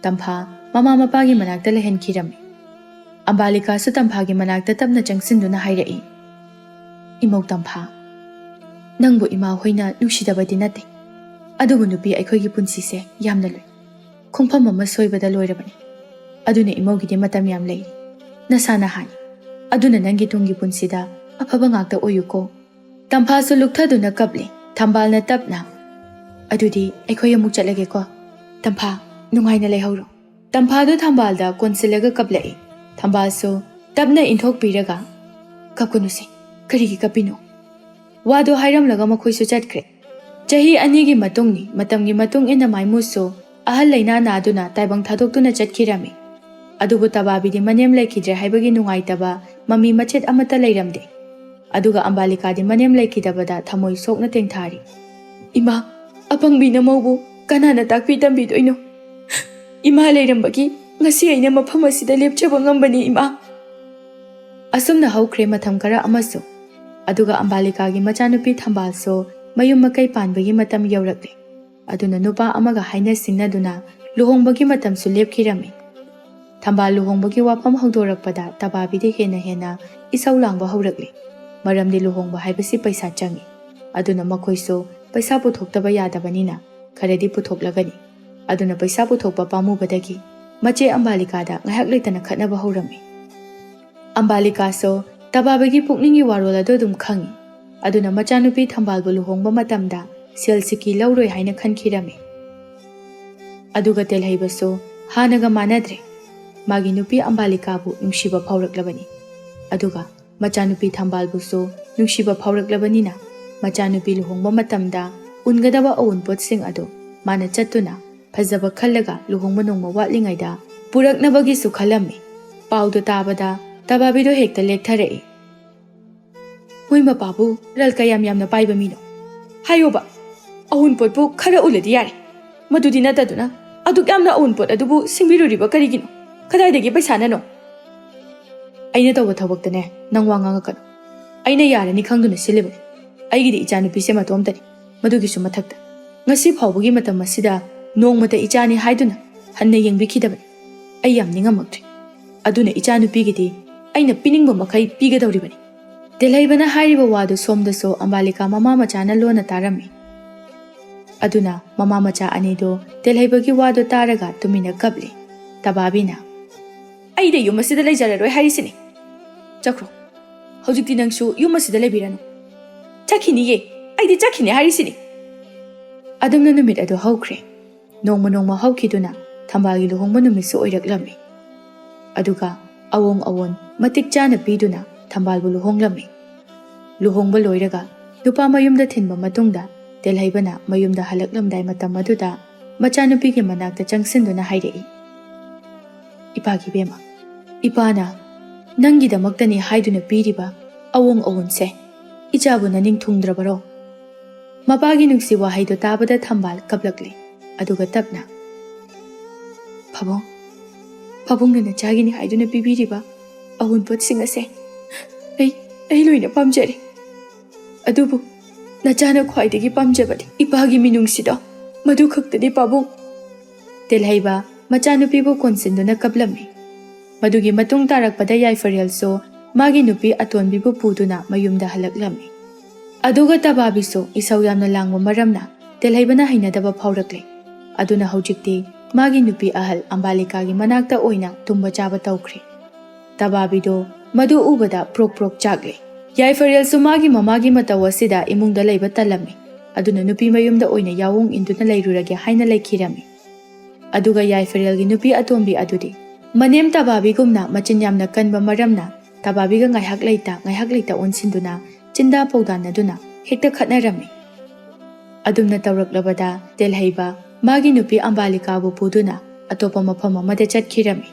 ꯇꯝꯐꯥ ꯃꯃꯥ ꯃꯄꯥꯒꯤ ꯃꯅꯥꯛꯇ ꯂꯩꯍꯟꯈꯤꯔꯝꯃꯤ ꯑꯝꯕꯥꯂꯤꯀꯥꯁꯨ ꯇꯝꯐꯥꯒꯤ ꯃꯅꯥꯛꯇ ꯇꯞꯅ ꯆꯪꯁꯤꯟꯗꯨꯅ ꯍꯥꯏꯔꯛꯏ ꯏꯃꯧ ꯇꯝꯐꯥ ꯅꯪꯕꯨ ꯏꯃꯥ ꯍꯣꯏꯅ ꯅꯨꯡꯁꯤꯗꯕꯗꯤ ꯅꯠꯇꯦ ꯑꯗꯨꯕꯨ ꯅꯨꯄꯤ ꯑꯩꯈꯣꯏꯒꯤ ꯄꯨꯟꯁꯤꯁꯦ ꯌꯥꯝꯅ ꯂꯨꯏ ꯈꯣꯡꯐꯝ ꯑꯃ ꯁꯣꯏꯕꯗ ꯂꯣꯏꯔꯕꯅꯤ ꯑꯗꯨꯅ ꯏꯃꯧꯒꯤꯗꯤ ꯃꯇꯝ ꯌꯥꯝ ꯂꯩꯔꯤ ꯅꯁꯥꯅ ꯍꯥꯏ ꯑꯗꯨꯅ ꯅꯪꯒꯤ ꯇꯨꯡꯒꯤ ꯄꯨꯟꯁꯤꯗ ꯑꯐꯕ ꯉꯥꯛꯇ ꯑꯣꯏꯌꯨꯀꯣ ꯇꯝꯐꯥꯁꯨ ꯂꯨꯛꯊꯗꯨꯅ ꯀꯞꯂꯤ ꯊꯝꯕꯥꯜꯅ ꯇꯞꯅ ꯑꯗꯨꯗꯤ ꯑꯩꯈꯣꯏ ꯑꯃꯨꯛ ꯆꯠꯂꯒꯦꯀꯣ ꯇꯝꯐꯥ ꯅꯨꯡꯉꯥꯏꯅ ꯂꯩꯍꯧꯔꯣ ꯇꯝꯐꯥꯗꯨ ꯊꯝꯕꯥꯜꯗ ꯀꯣꯟꯁꯤꯜꯂꯒ ꯀꯞꯂꯛꯏ ꯊꯝꯕꯥꯜꯁꯨ ꯇꯞꯅ ꯏꯟꯊꯣꯛꯄꯤꯔꯒ ꯀꯞꯀꯅꯨꯁꯦ ꯀꯔꯤꯒꯤ ꯀꯞꯄꯤꯅꯣ ꯋꯥꯗꯣ ꯍꯥꯏꯔꯝꯂꯒ ꯃꯈꯣꯏꯁꯨ ꯆꯠꯈ꯭ꯔꯦ ꯆꯍꯤ 2ꯒꯤ ꯃꯇꯨꯡꯅꯤ ꯃꯇꯝꯒꯤ ꯃꯇꯨꯡ ꯏꯟꯅ ꯃꯥꯏꯃꯨꯁꯨ ꯑꯍꯜ ꯂꯩꯅꯥ ナꯗꯨꯅ ꯇꯥꯏꯕꯪ ꯊꯥꯗꯣꯛꯇꯨꯅ ꯆꯠꯈꯤꯔꯝꯃꯤ ꯑꯗꯨꯕꯨ ꯇꯕꯥꯕꯤꯗꯤ ꯃꯅꯦꯝ ꯂꯩꯈꯤꯗ꯭ꯔꯦ ꯍꯥꯏꯕꯒꯤ ꯅꯨꯡꯉꯥꯏꯇꯕ ꯃꯃꯤ ꯃꯆꯦꯠ ꯑꯃꯠꯇ ꯂꯩꯔꯝꯗꯦ ꯑꯗꯨꯒ ꯑꯝꯕꯥꯂꯤꯀꯥꯗꯤ ꯃꯅꯦꯝ ꯂꯩꯈꯤꯗꯕꯗ ꯊꯃꯣꯏ ꯁꯣꯛꯅ ꯇꯦꯡꯊꯥꯔꯤ ꯏꯃꯥ ꯑꯄꯪꯕꯤ ꯅꯃꯧꯕꯨ ꯀꯅꯥꯅ ꯇꯥꯛꯄꯤ ꯇꯝꯕꯤꯗꯣꯏꯅꯣ ꯏꯃꯥ ꯂꯩꯔꯝꯕꯒꯤ ꯉꯁꯤ ꯑꯩꯅ ꯃꯐꯝ ꯑꯁꯤꯗ ꯂꯦꯞꯆꯕ ꯉꯝꯕꯅꯤ ꯏꯃꯥ ꯑꯁꯨꯝꯅ ꯍꯧꯈ꯭ꯔꯦ ꯃꯇꯝ ꯈꯔ ꯑꯃꯁꯨ ꯑꯗꯨꯒ ꯑꯝꯕꯥꯂꯤꯀꯥꯒꯤ ꯃꯆꯥꯅꯨꯄꯤ ꯊꯝꯕꯥꯜꯁꯨ ꯃꯌꯨꯝ ꯃꯀꯩ ꯄꯥꯟꯕꯒꯤ ꯃꯇꯝ ꯌꯧꯔꯛꯂꯦ ꯑꯗꯨꯅ ꯅꯨꯄꯥ ꯑꯃꯒ ꯍꯥꯏꯅ ꯁꯤꯡꯅꯗꯨꯅ ꯂꯨꯍꯣꯡꯕꯒꯤ ꯃꯇꯝꯁꯨ ꯂꯦꯞꯈꯤꯔꯝꯃꯤ ꯊꯝꯕꯥꯜ ꯂꯨꯍꯣꯡꯕꯒꯤ ꯋꯥꯐꯝ ꯍꯧꯗꯣꯔꯛꯄꯗ ꯇꯕꯥꯕꯤꯗꯤ ꯍꯦꯟꯅ ꯏꯁꯧ ꯂꯥꯡꯕ ꯍꯧꯔꯛꯂꯤ ꯃꯔꯝꯗꯤ ꯂꯨꯍꯣꯡꯕ ꯍꯥꯏꯕꯁꯤ ꯄꯩꯁꯥ ꯆꯪꯏ ꯑꯗꯨꯅ ꯃꯈꯣꯏꯁꯨ ꯄꯩꯁꯥ ꯄꯨꯊꯣꯛꯇꯕ ꯌꯥꯗꯕꯅꯤꯅ ꯈꯔꯗꯤ ꯄꯨꯊꯣꯛꯂꯒꯅꯤ ꯑꯗꯨꯅ ꯄꯩꯁꯥ ꯄꯨꯊꯣꯛꯄ ꯄꯥꯝꯃꯨꯕꯗꯒꯤ ꯃꯆꯦ ꯑꯝꯕꯥꯂꯤꯀꯥꯗ ꯉꯥꯏꯍꯥꯛ ꯂꯩꯇꯅ ꯈꯠꯅꯕ ꯍꯧꯔꯝꯃꯤ ꯑꯝꯕꯥꯂꯤꯀꯥꯁꯨ ꯇꯕꯥꯕꯤꯒꯤ ꯄꯨꯛꯅꯤꯡꯒꯤ ꯋꯥꯔꯣꯜ ꯑꯗꯨ ꯑꯗꯨꯝ ꯈꯪꯏ ꯑꯗꯨꯅ ꯃꯆꯥꯅꯨꯄꯤ ꯊꯝꯕꯥꯜꯕꯨ ꯂꯨꯍꯣꯡꯕ ꯃꯇꯝꯗ ꯁꯦꯜ ꯁꯤꯀꯤ ꯂꯧꯔꯣꯏ ꯍꯥꯏꯅ ꯈꯟꯈꯤꯔꯝꯃꯤ ꯑꯗꯨꯒ ꯇꯦꯜꯍꯩꯕꯁꯨ ꯍꯥꯟꯅꯒ ꯃꯥꯟꯅꯗ꯭ꯔꯦ ꯃꯥꯒꯤ ꯅꯨꯄꯤ ꯑꯝꯕꯥꯂꯤꯀꯥꯕꯨ ꯅꯨꯡꯁꯤꯕ ꯐꯥꯎꯔꯛꯂꯕꯅꯤ ꯑꯗꯨꯒ ꯃꯆꯥꯅꯨꯄꯤ ꯊꯝꯕꯥꯜꯕꯨꯁꯨ ꯅꯨꯡꯁꯤꯕ ꯐꯥꯎꯔꯛꯂꯕꯅꯤꯅ ꯃꯆꯥꯅꯨꯄꯤ ꯂꯨꯍꯣꯡꯕ ꯃꯇꯝꯗ ꯎꯟꯒꯗꯕ ꯑꯎꯟꯄꯣꯠꯁꯤꯡ ꯑꯗꯨ ꯃꯥꯅ ꯆꯠꯇꯨꯅ ꯐꯖꯕ ꯈꯜꯂꯒ ꯂꯨꯍꯣꯡꯕ ꯅꯣꯡꯃ ꯋꯥꯠꯂꯤꯉꯩꯗ ꯄꯨꯔꯛꯅꯕꯒꯤꯁꯨ ꯈꯜꯂꯝꯃꯤ ꯄꯥꯎꯗꯨ ꯇꯥꯕꯗ ꯇꯕꯥꯕꯤꯗꯣ ꯍꯦꯛꯇ ꯂꯦꯛꯊꯔꯛꯏ ꯃꯣꯏ ꯃꯄꯥꯕꯨ ꯔꯜ ꯀꯌꯥꯝ ꯌꯥꯝꯅ ꯄꯥꯏꯕ ꯃꯤꯅꯣ ꯍꯥꯏꯌꯣꯕ ꯑꯎꯟꯄꯣꯠꯄꯨ ꯈꯔ ꯎꯜꯂꯗꯤ ꯌꯥꯔꯦ ꯃꯗꯨꯗꯤ ꯅꯠꯇꯗꯨꯅ ꯑꯗꯨꯛ ꯌꯥꯝꯅ ꯑꯎꯟꯄꯣꯠ ꯑꯗꯨꯕꯨ ꯁꯤꯡꯕꯤꯔꯨꯔꯤꯕ ꯀꯔꯤꯒꯤꯅꯣ ꯀꯗꯥꯏꯗꯒꯤ ꯄꯩꯁꯥꯅꯅꯣ ꯑꯩꯅ ꯇꯧꯕ ꯊꯕꯛꯇꯅꯦ ꯅꯪ ꯋꯥ ꯉꯥꯡꯉꯛꯀꯅꯨ ꯑꯩꯅ ꯌꯥꯔꯅꯤ ꯈꯪꯗꯨꯅ ꯁꯤꯜꯂꯤꯕꯅꯤ ꯑꯩꯒꯤꯗꯤ ꯏꯆꯥꯅꯨꯄꯤꯁꯦ ꯃꯇꯣꯝꯇꯅꯤ ꯃꯗꯨꯒꯤꯁꯨ ꯃꯊꯛꯇ ꯉꯁꯤ ꯐꯥꯎꯕꯒꯤ ꯃꯇꯝ ꯑꯁꯤꯗ ꯅꯣꯡꯃꯇ ꯏꯆꯥꯅꯤ ꯍꯥꯏꯗꯨꯅ ꯍꯟꯅ ꯌꯦꯡꯕꯤꯈꯤꯗꯕꯅꯤ ꯑꯩ ꯌꯥꯝ ꯅꯤꯡꯉꯝꯃꯛꯇ꯭ꯔꯦ ꯑꯗꯨꯅ ꯏꯆꯥꯅꯨꯄꯤꯒꯤꯗꯤ ꯑꯩꯅ ꯄꯤꯅꯤꯡꯕ ꯃꯈꯩ ꯄꯤꯒꯗꯧꯔꯤꯕꯅꯤ ꯇꯦꯜꯍꯩꯕꯅ ꯍꯥꯏꯔꯤꯕ ꯋꯥꯗꯨ ꯁꯣꯝꯗꯁꯨ ꯑꯝꯕꯥꯂꯤꯀꯥ ꯃꯃꯥ ꯃꯆꯥꯅ ꯂꯣꯟꯅ ꯇꯥꯔꯝꯃꯤ ꯑꯗꯨꯅ ꯃꯃꯥ ꯃꯆꯥ ꯑꯅꯤꯗꯨ ꯇꯦꯜꯍꯩꯕꯒꯤ ꯋꯥꯗꯨ ꯇꯥꯔꯒ ꯇꯨꯃꯤꯟꯅ ꯀꯞꯂꯤ ꯇꯕꯥꯕꯤꯅ ꯑꯩꯗ ꯌꯨꯝ ꯑꯁꯤꯗ ꯂꯩꯖꯔꯔꯣꯏ ꯍꯥꯏꯔꯤꯁꯤꯅꯤ ꯆꯠꯈ꯭ꯔꯣ ꯍꯧꯖꯤꯛꯇꯤ ꯅꯪꯁꯨ ꯌꯨꯝ ꯑꯁꯤꯗ ꯂꯩꯕꯤꯔꯅꯨ ꯆꯠꯈꯤꯅꯤꯌꯦ ꯑꯩꯗꯤ ꯆꯠꯈꯤꯅꯤ ꯍꯥꯏꯔꯤꯁꯤꯅꯤ ꯑꯗꯨꯝꯅ ꯅꯨꯃꯤꯠ ꯑꯗꯨ ꯍꯧꯈ꯭ꯔꯦ ꯅꯣꯡꯃ ꯍꯧꯈꯤꯗꯨꯅ ꯊꯝꯕꯥꯜꯒꯤ ꯂꯨꯍꯣꯡꯕ ꯅꯨꯃꯤꯠꯁꯨ ꯑꯣꯏꯔꯛꯂꯝꯃꯤ ꯑꯗꯨꯒ ꯑꯋꯣꯡ ꯑꯋꯣꯟ ꯃꯇꯤꯛ ꯆꯥꯅ ꯄꯤꯗꯨꯅ ꯊꯝꯕꯥꯜꯕꯨ ꯂꯨꯍꯣꯡꯂꯝꯃꯤ ꯂꯨꯍꯣꯡꯕ ꯂꯣꯏꯔꯒ ꯅꯨꯄꯥ ꯃꯌꯨꯝꯗ ꯊꯤꯟꯕ ꯃꯇꯨꯡꯗ ꯇꯦꯜꯍꯩꯕꯅ ꯃꯌꯨꯝꯗ ꯍꯜꯂꯛꯂꯝꯗꯥꯏ ꯃꯇꯝ ꯑꯗꯨꯗ ꯃꯆꯥꯅꯨꯄꯤꯒꯤ ꯃꯅꯥꯛꯇ ꯆꯪꯁꯤꯟꯗꯨꯅ ꯍꯥꯏꯔꯛꯏ ꯏꯄꯥꯒꯤ ꯕꯦꯝꯃ ꯏꯄꯥꯅ ꯅꯪꯒꯤꯗꯃꯛꯇꯅꯤ ꯍꯥꯏꯗꯨꯅ ꯄꯤꯔꯤꯕ ꯑꯋꯣꯡ ꯑꯋꯣꯟꯁꯦ ꯏꯆꯥꯕꯨ ꯅꯅꯤꯡ ꯊꯨꯡꯗ꯭ꯔꯕꯔꯣ ꯃꯄꯥꯒꯤ ꯅꯨꯡꯁꯤ ꯋꯥꯍꯩꯗꯨ ꯇꯥꯕꯗ ꯊꯝꯕꯥꯜ ꯀꯞꯂꯛꯂꯤ ꯑꯗꯨꯒ ꯇꯞꯅ ꯄꯥꯕꯨꯡꯅ ꯅꯆꯥꯒꯤꯅꯤ ꯍꯥꯏꯗꯨꯅ ꯄꯤꯕꯤꯔꯤꯕ ꯑꯎꯟꯄꯣꯠꯁꯤꯡ ꯑꯁꯦ ꯑꯩ ꯂꯣꯏꯅ ꯄꯥꯝꯖꯔꯦ ꯑꯗꯨꯕꯨ ꯅꯆꯥꯅ ꯈ꯭ꯋꯥꯏꯗꯒꯤ ꯄꯥꯝꯖꯕꯗꯤ ꯏꯄꯥꯒꯤ ꯃꯤꯅꯨꯡꯁꯤꯗꯣ ꯃꯗꯨ ꯈꯛꯇꯅꯤ ꯄꯥꯕꯨꯡ ꯇꯦꯜꯍꯩꯕ ꯃꯆꯥꯅꯨꯄꯤꯕꯨ ꯀꯣꯟꯁꯤꯟꯗꯨꯅ ꯀꯞꯂꯝꯃꯤ ꯃꯗꯨꯒꯤ ꯃꯇꯨꯡ ꯇꯥꯔꯛꯄꯗ ꯌꯥꯏꯐꯔꯦꯜꯁꯨ ꯃꯥꯒꯤ ꯅꯨꯄꯤ ꯑꯇꯣꯟꯕꯤꯕꯨ ꯄꯨꯗꯨꯅ ꯃꯌꯨꯝꯗ ꯍꯜꯂꯛꯂꯝꯃꯤ ꯑꯗꯨꯒ ꯇꯕꯥꯕꯤꯁꯨ ꯏꯁꯧ ꯌꯥꯝꯅ ꯂꯥꯡꯕ ꯃꯔꯝꯅ ꯇꯦꯜꯍꯩꯕꯅ ꯍꯩꯅꯗꯕ ꯐꯥꯎꯔꯛꯂꯦ ꯑꯗꯨꯅ ꯍꯧꯖꯤꯛꯇꯤ ꯃꯥꯒꯤ ꯅꯨꯄꯤ ꯑꯍꯜ ꯑꯝꯕꯥꯂꯤꯀꯥꯒꯤ ꯃꯅꯥꯛꯇ ꯑꯣꯏꯅ ꯇꯨꯝꯕ ꯆꯥꯕ ꯇꯧꯈ꯭ꯔꯦ ꯇꯕꯥꯕꯤꯗꯣ ꯃꯗꯨ ꯎꯕꯗ ꯄ꯭ꯔꯣꯛ ꯆꯥꯛꯂꯦ ꯌꯥꯏꯐꯔꯦꯜꯁꯨ ꯃꯥꯒꯤ ꯃꯃꯥꯒꯤ ꯃꯇꯧ ꯑꯁꯤꯗ ꯏꯃꯨꯡꯗ ꯂꯩꯕ ꯇꯜꯂꯝꯃꯤ ꯑꯗꯨꯅ ꯅꯨꯄꯤ ꯃꯌꯨꯝꯗ ꯑꯣꯏꯅ ꯌꯥꯑꯣꯡ ꯏꯟꯗꯨꯅ ꯂꯩꯔꯨꯔꯒꯦ ꯍꯥꯏꯅ ꯂꯩꯈꯤꯔꯝꯃꯤ ꯑꯗꯨꯒ ꯌꯥꯏꯐꯔꯦꯜꯒꯤ ꯅꯨꯄꯤ ꯑꯇꯣꯝꯕꯤ ꯑꯗꯨꯗꯤ ꯃꯅꯦꯝ ꯇꯕꯥꯕꯤꯒꯨꯝꯅ ꯃꯆꯤꯟ ꯌꯥꯝꯅ ꯀꯟꯕ ꯃꯔꯝꯅ ꯇꯕꯥꯕꯤꯒ ꯉꯥꯏꯍꯥꯛ ꯂꯩꯇ ꯑꯣꯟꯁꯤꯟꯗꯨꯅ ꯆꯤꯟꯗꯥ ꯄꯧꯗꯥꯅꯗꯨꯅ ꯍꯦꯛꯇ ꯈꯠꯅꯔꯝꯃꯤ ꯑꯗꯨꯝꯅ ꯇꯧꯔꯛꯂꯕꯗ ꯇꯦꯜꯍꯩꯕ ꯃꯥꯒꯤ ꯅꯨꯄꯤ ꯑꯝꯕꯥꯂꯤꯀꯥꯕꯨ ꯄꯨꯗꯨꯅ ꯑꯇꯣꯞꯄ ꯃꯐꯝ ꯑꯃꯗ ꯆꯠꯈꯤꯔꯝꯃꯤ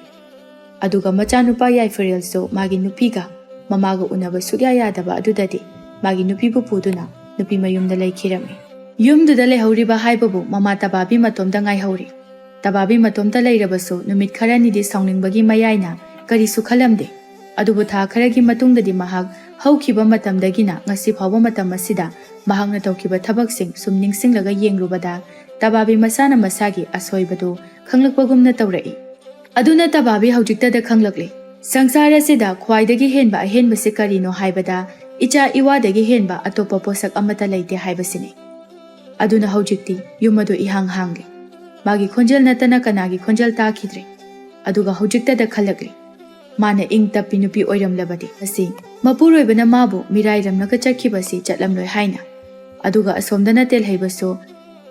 ꯑꯗꯨꯒ ꯃꯆꯥꯅꯨꯄꯥ ꯌꯥꯏꯐꯔꯦꯜꯁꯨ ꯃꯥꯒꯤ ꯅꯨꯄꯤꯒ ꯃꯃꯥꯒ ꯎꯅꯕ ꯁꯨꯛꯌꯥ ꯌꯥꯗꯕ ꯑꯗꯨꯗꯗꯤ ꯃꯥꯒꯤ ꯅꯨꯄꯤꯕꯨ ꯄꯨꯗꯨꯅ ꯅꯨꯄꯤ ꯃꯌꯨꯝꯗ ꯂꯩꯈꯤꯔꯝꯃꯤ ꯌꯨꯝꯗꯨꯗ ꯂꯩꯍꯧꯔꯤꯕ ꯍꯥꯏꯕꯕꯨ ꯃꯃꯥ ꯇꯕꯥꯕꯤ ꯃꯇꯣꯝꯇ ꯉꯥꯏꯍꯧꯔꯤ꯫ ꯇꯕꯥꯕꯤ ꯃꯇꯣꯝꯇ ꯂꯩꯔꯕꯁꯨ ꯅꯨꯃꯤꯠ ꯈꯔꯅꯤꯗꯤ ꯁꯥꯎꯅꯤꯡꯕꯒꯤ ꯃꯌꯥꯏꯅ ꯀꯔꯤꯁꯨ ꯈꯜꯂꯝꯗꯦ꯫ ꯑꯗꯨꯕꯨ ꯊꯥ ꯈꯔꯒꯤ ꯃꯇꯨꯡꯗꯗꯤ ꯃꯍꯥꯛ ꯍꯧꯈꯤꯕ ꯃꯇꯝꯗꯒꯤꯅ ꯉꯁꯤ ꯐꯥꯎꯕ ꯃꯇꯝ ꯑꯁꯤꯗ ꯃꯍꯥꯛꯅ ꯇꯧꯈꯤꯕ ꯊꯕꯛꯁꯤꯡ ꯁꯨꯝ ꯅꯤꯡꯁꯤꯡꯂꯒ ꯌꯦꯡꯂꯨꯕꯗ ꯇꯕꯥꯕꯤ ꯃꯁꯥꯅ ꯃꯁꯥꯒꯤ ꯑꯁꯣꯏꯕꯗꯨ ꯈꯪꯂꯛꯄꯒꯨꯝꯅ ꯇꯧꯔꯛꯏ꯫ ꯑꯗꯨꯅ ꯇꯕꯥꯕꯤ ꯍꯧꯖꯤꯛꯇꯗ ꯈꯪꯂꯛꯂꯤ ꯁꯪꯁꯥꯔ ꯑꯁꯤꯗ ꯈ꯭ꯋꯥꯏꯗꯒꯤ ꯍꯦꯟꯕ ꯑꯍꯦꯟꯕꯁꯤ ꯀꯔꯤꯅꯣ ꯍꯥꯏꯕꯗ ꯏꯆꯥ ꯏꯋꯥꯗꯒꯤ ꯍꯦꯟꯕ ꯑꯇꯣꯞꯄ ꯄꯣꯠꯁꯛ ꯑꯃꯠꯇ ꯂꯩꯇꯦ ꯍꯥꯏꯕꯁꯤꯅꯤ꯫ ꯑꯗꯨꯅ ꯍꯧꯖꯤꯛꯇꯤ ꯌꯨꯝ ꯑꯗꯨ ꯏꯍꯥꯡ ꯍꯥꯡꯂꯦ꯫ ꯃꯥꯒꯤ ꯈꯣꯟꯖꯦꯜ ꯅꯠꯇꯅ ꯀꯅꯥꯒꯤ ꯈꯣꯟꯖꯦꯜ ꯇꯥꯈꯤꯗ꯭ꯔꯦ꯫ ꯑꯗꯨꯒ ꯍꯧꯖꯤꯛꯇꯗ ꯈꯜꯂꯛꯂꯤ ꯃꯥꯅ ꯏꯪ ꯇꯞꯄꯤ ꯅꯨꯄꯤ ꯑꯣꯏꯔꯝꯂꯕꯗꯤ ꯉꯁꯤ ꯃꯄꯨꯔꯣꯏꯕꯅ ꯃꯥꯕꯨ ꯃꯤꯔꯥꯏꯔꯝꯂꯒ ꯆꯠꯈꯤꯕꯁꯤ ꯆꯠꯂꯝꯂꯣꯏ ꯍꯥꯏꯅ꯫ ꯑꯗꯨꯒ ꯑꯁꯣꯝꯗꯅ ꯇꯦꯜꯍꯩꯕꯁꯨ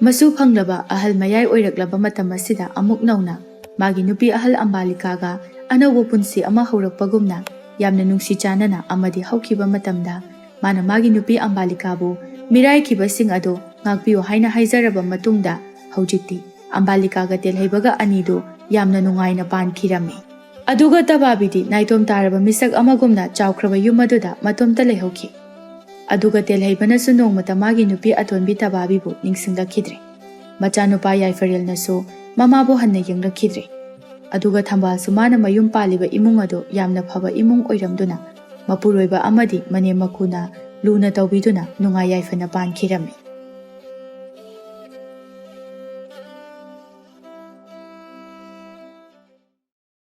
ꯃꯁꯨ ꯐꯪꯂꯕ ꯑꯍꯜ ꯃꯌꯥꯏ ꯑꯣꯏꯔꯛꯂꯕ ꯃꯇꯝ ꯑꯁꯤꯗ ꯑꯃꯨꯛ ꯅꯧꯅ ꯃꯥꯒꯤ ꯅꯨꯄꯤ ꯑꯍꯜ ꯑꯝꯕꯥꯂꯤꯀꯥꯒ ꯑꯅꯧꯕ ꯄꯨꯟꯁꯤ ꯑꯃ ꯍꯧꯔꯛꯄꯒꯨꯝꯅ ꯌꯥꯝꯅ ꯅꯨꯡꯁꯤ ꯆꯥꯟꯅꯅ ꯑꯃꯗꯤ ꯍꯧꯈꯤꯕ ꯃꯇꯝꯗ ꯃꯥꯅ ꯃꯥꯒꯤ ꯅꯨꯄꯤ ꯑꯝꯕꯥꯂꯤꯀꯥꯕꯨ ꯃꯤꯔꯥꯏꯈꯤꯕꯁꯤꯡ ꯑꯗꯨ ꯉꯥꯛꯄꯤꯌꯨ ꯍꯥꯏꯅ ꯍꯥꯏꯖꯔꯕ ꯃꯇꯨꯡꯗ ꯍꯧꯖꯤꯛꯇꯤ ꯑꯝꯕꯥꯂꯤꯀꯥꯒ ꯇꯦꯜꯍꯩꯕꯒ ꯑꯅꯤꯗꯨ ꯌꯥꯝꯅ ꯅꯨꯡꯉꯥꯏꯅ ꯄꯥꯟꯈꯤꯔꯝꯃꯤ꯫ ꯑꯗꯨꯒ ꯇꯕꯥꯕꯤꯗꯤ ꯅꯥꯏꯇꯣꯝ ꯇꯥꯔꯕ ꯃꯤꯁꯛ ꯑꯃꯒꯨꯝꯅ ꯆꯥꯎꯈ꯭ꯔꯕ ꯌꯨꯝ ꯑꯗꯨꯗ ꯃꯇꯣꯝꯇ ꯂꯩꯍꯧꯈꯤ꯫ ꯑꯗꯨꯒ ꯇꯦꯜꯍꯩꯕꯅꯁꯨ ꯅꯣꯡꯃꯇ ꯃꯥꯒꯤ ꯅꯨꯄꯤ ꯑꯇꯣꯟꯕꯤ ꯇꯕꯥꯕꯤꯕꯨ ꯅꯤꯡꯁꯤꯡꯂꯛꯈꯤꯗ꯭ꯔꯦ꯫ ꯃꯆꯥꯅꯨꯄꯥ ꯌꯥꯏꯐꯔꯦꯜꯅꯁꯨ ꯃꯃꯥꯕꯨ ꯍꯟꯅ ꯌꯦꯡꯂꯛꯈꯤꯗ꯭ꯔꯦ꯫ ꯑꯗꯨꯒ ꯊꯝꯕꯥꯜꯁꯨ ꯃꯥꯅ ꯃꯌꯨꯝ ꯄꯥꯜꯂꯤꯕ ꯏꯃꯨꯡ ꯑꯗꯨ ꯌꯥꯝꯅ ꯐꯕ ꯏꯃꯨꯡ ꯑꯣꯏꯔꯝꯗꯨꯅ ꯃꯄꯨꯔꯣꯏꯕ ꯑꯃꯗꯤ ꯃꯅꯦꯝ ꯃꯀꯨꯅ ꯂꯨꯅ ꯇꯧꯕꯤꯗꯨꯅ ꯅꯨꯡꯉꯥꯏ ꯌꯥꯏꯐꯅ ꯄꯥꯟꯈꯤꯔꯝꯃꯤ꯫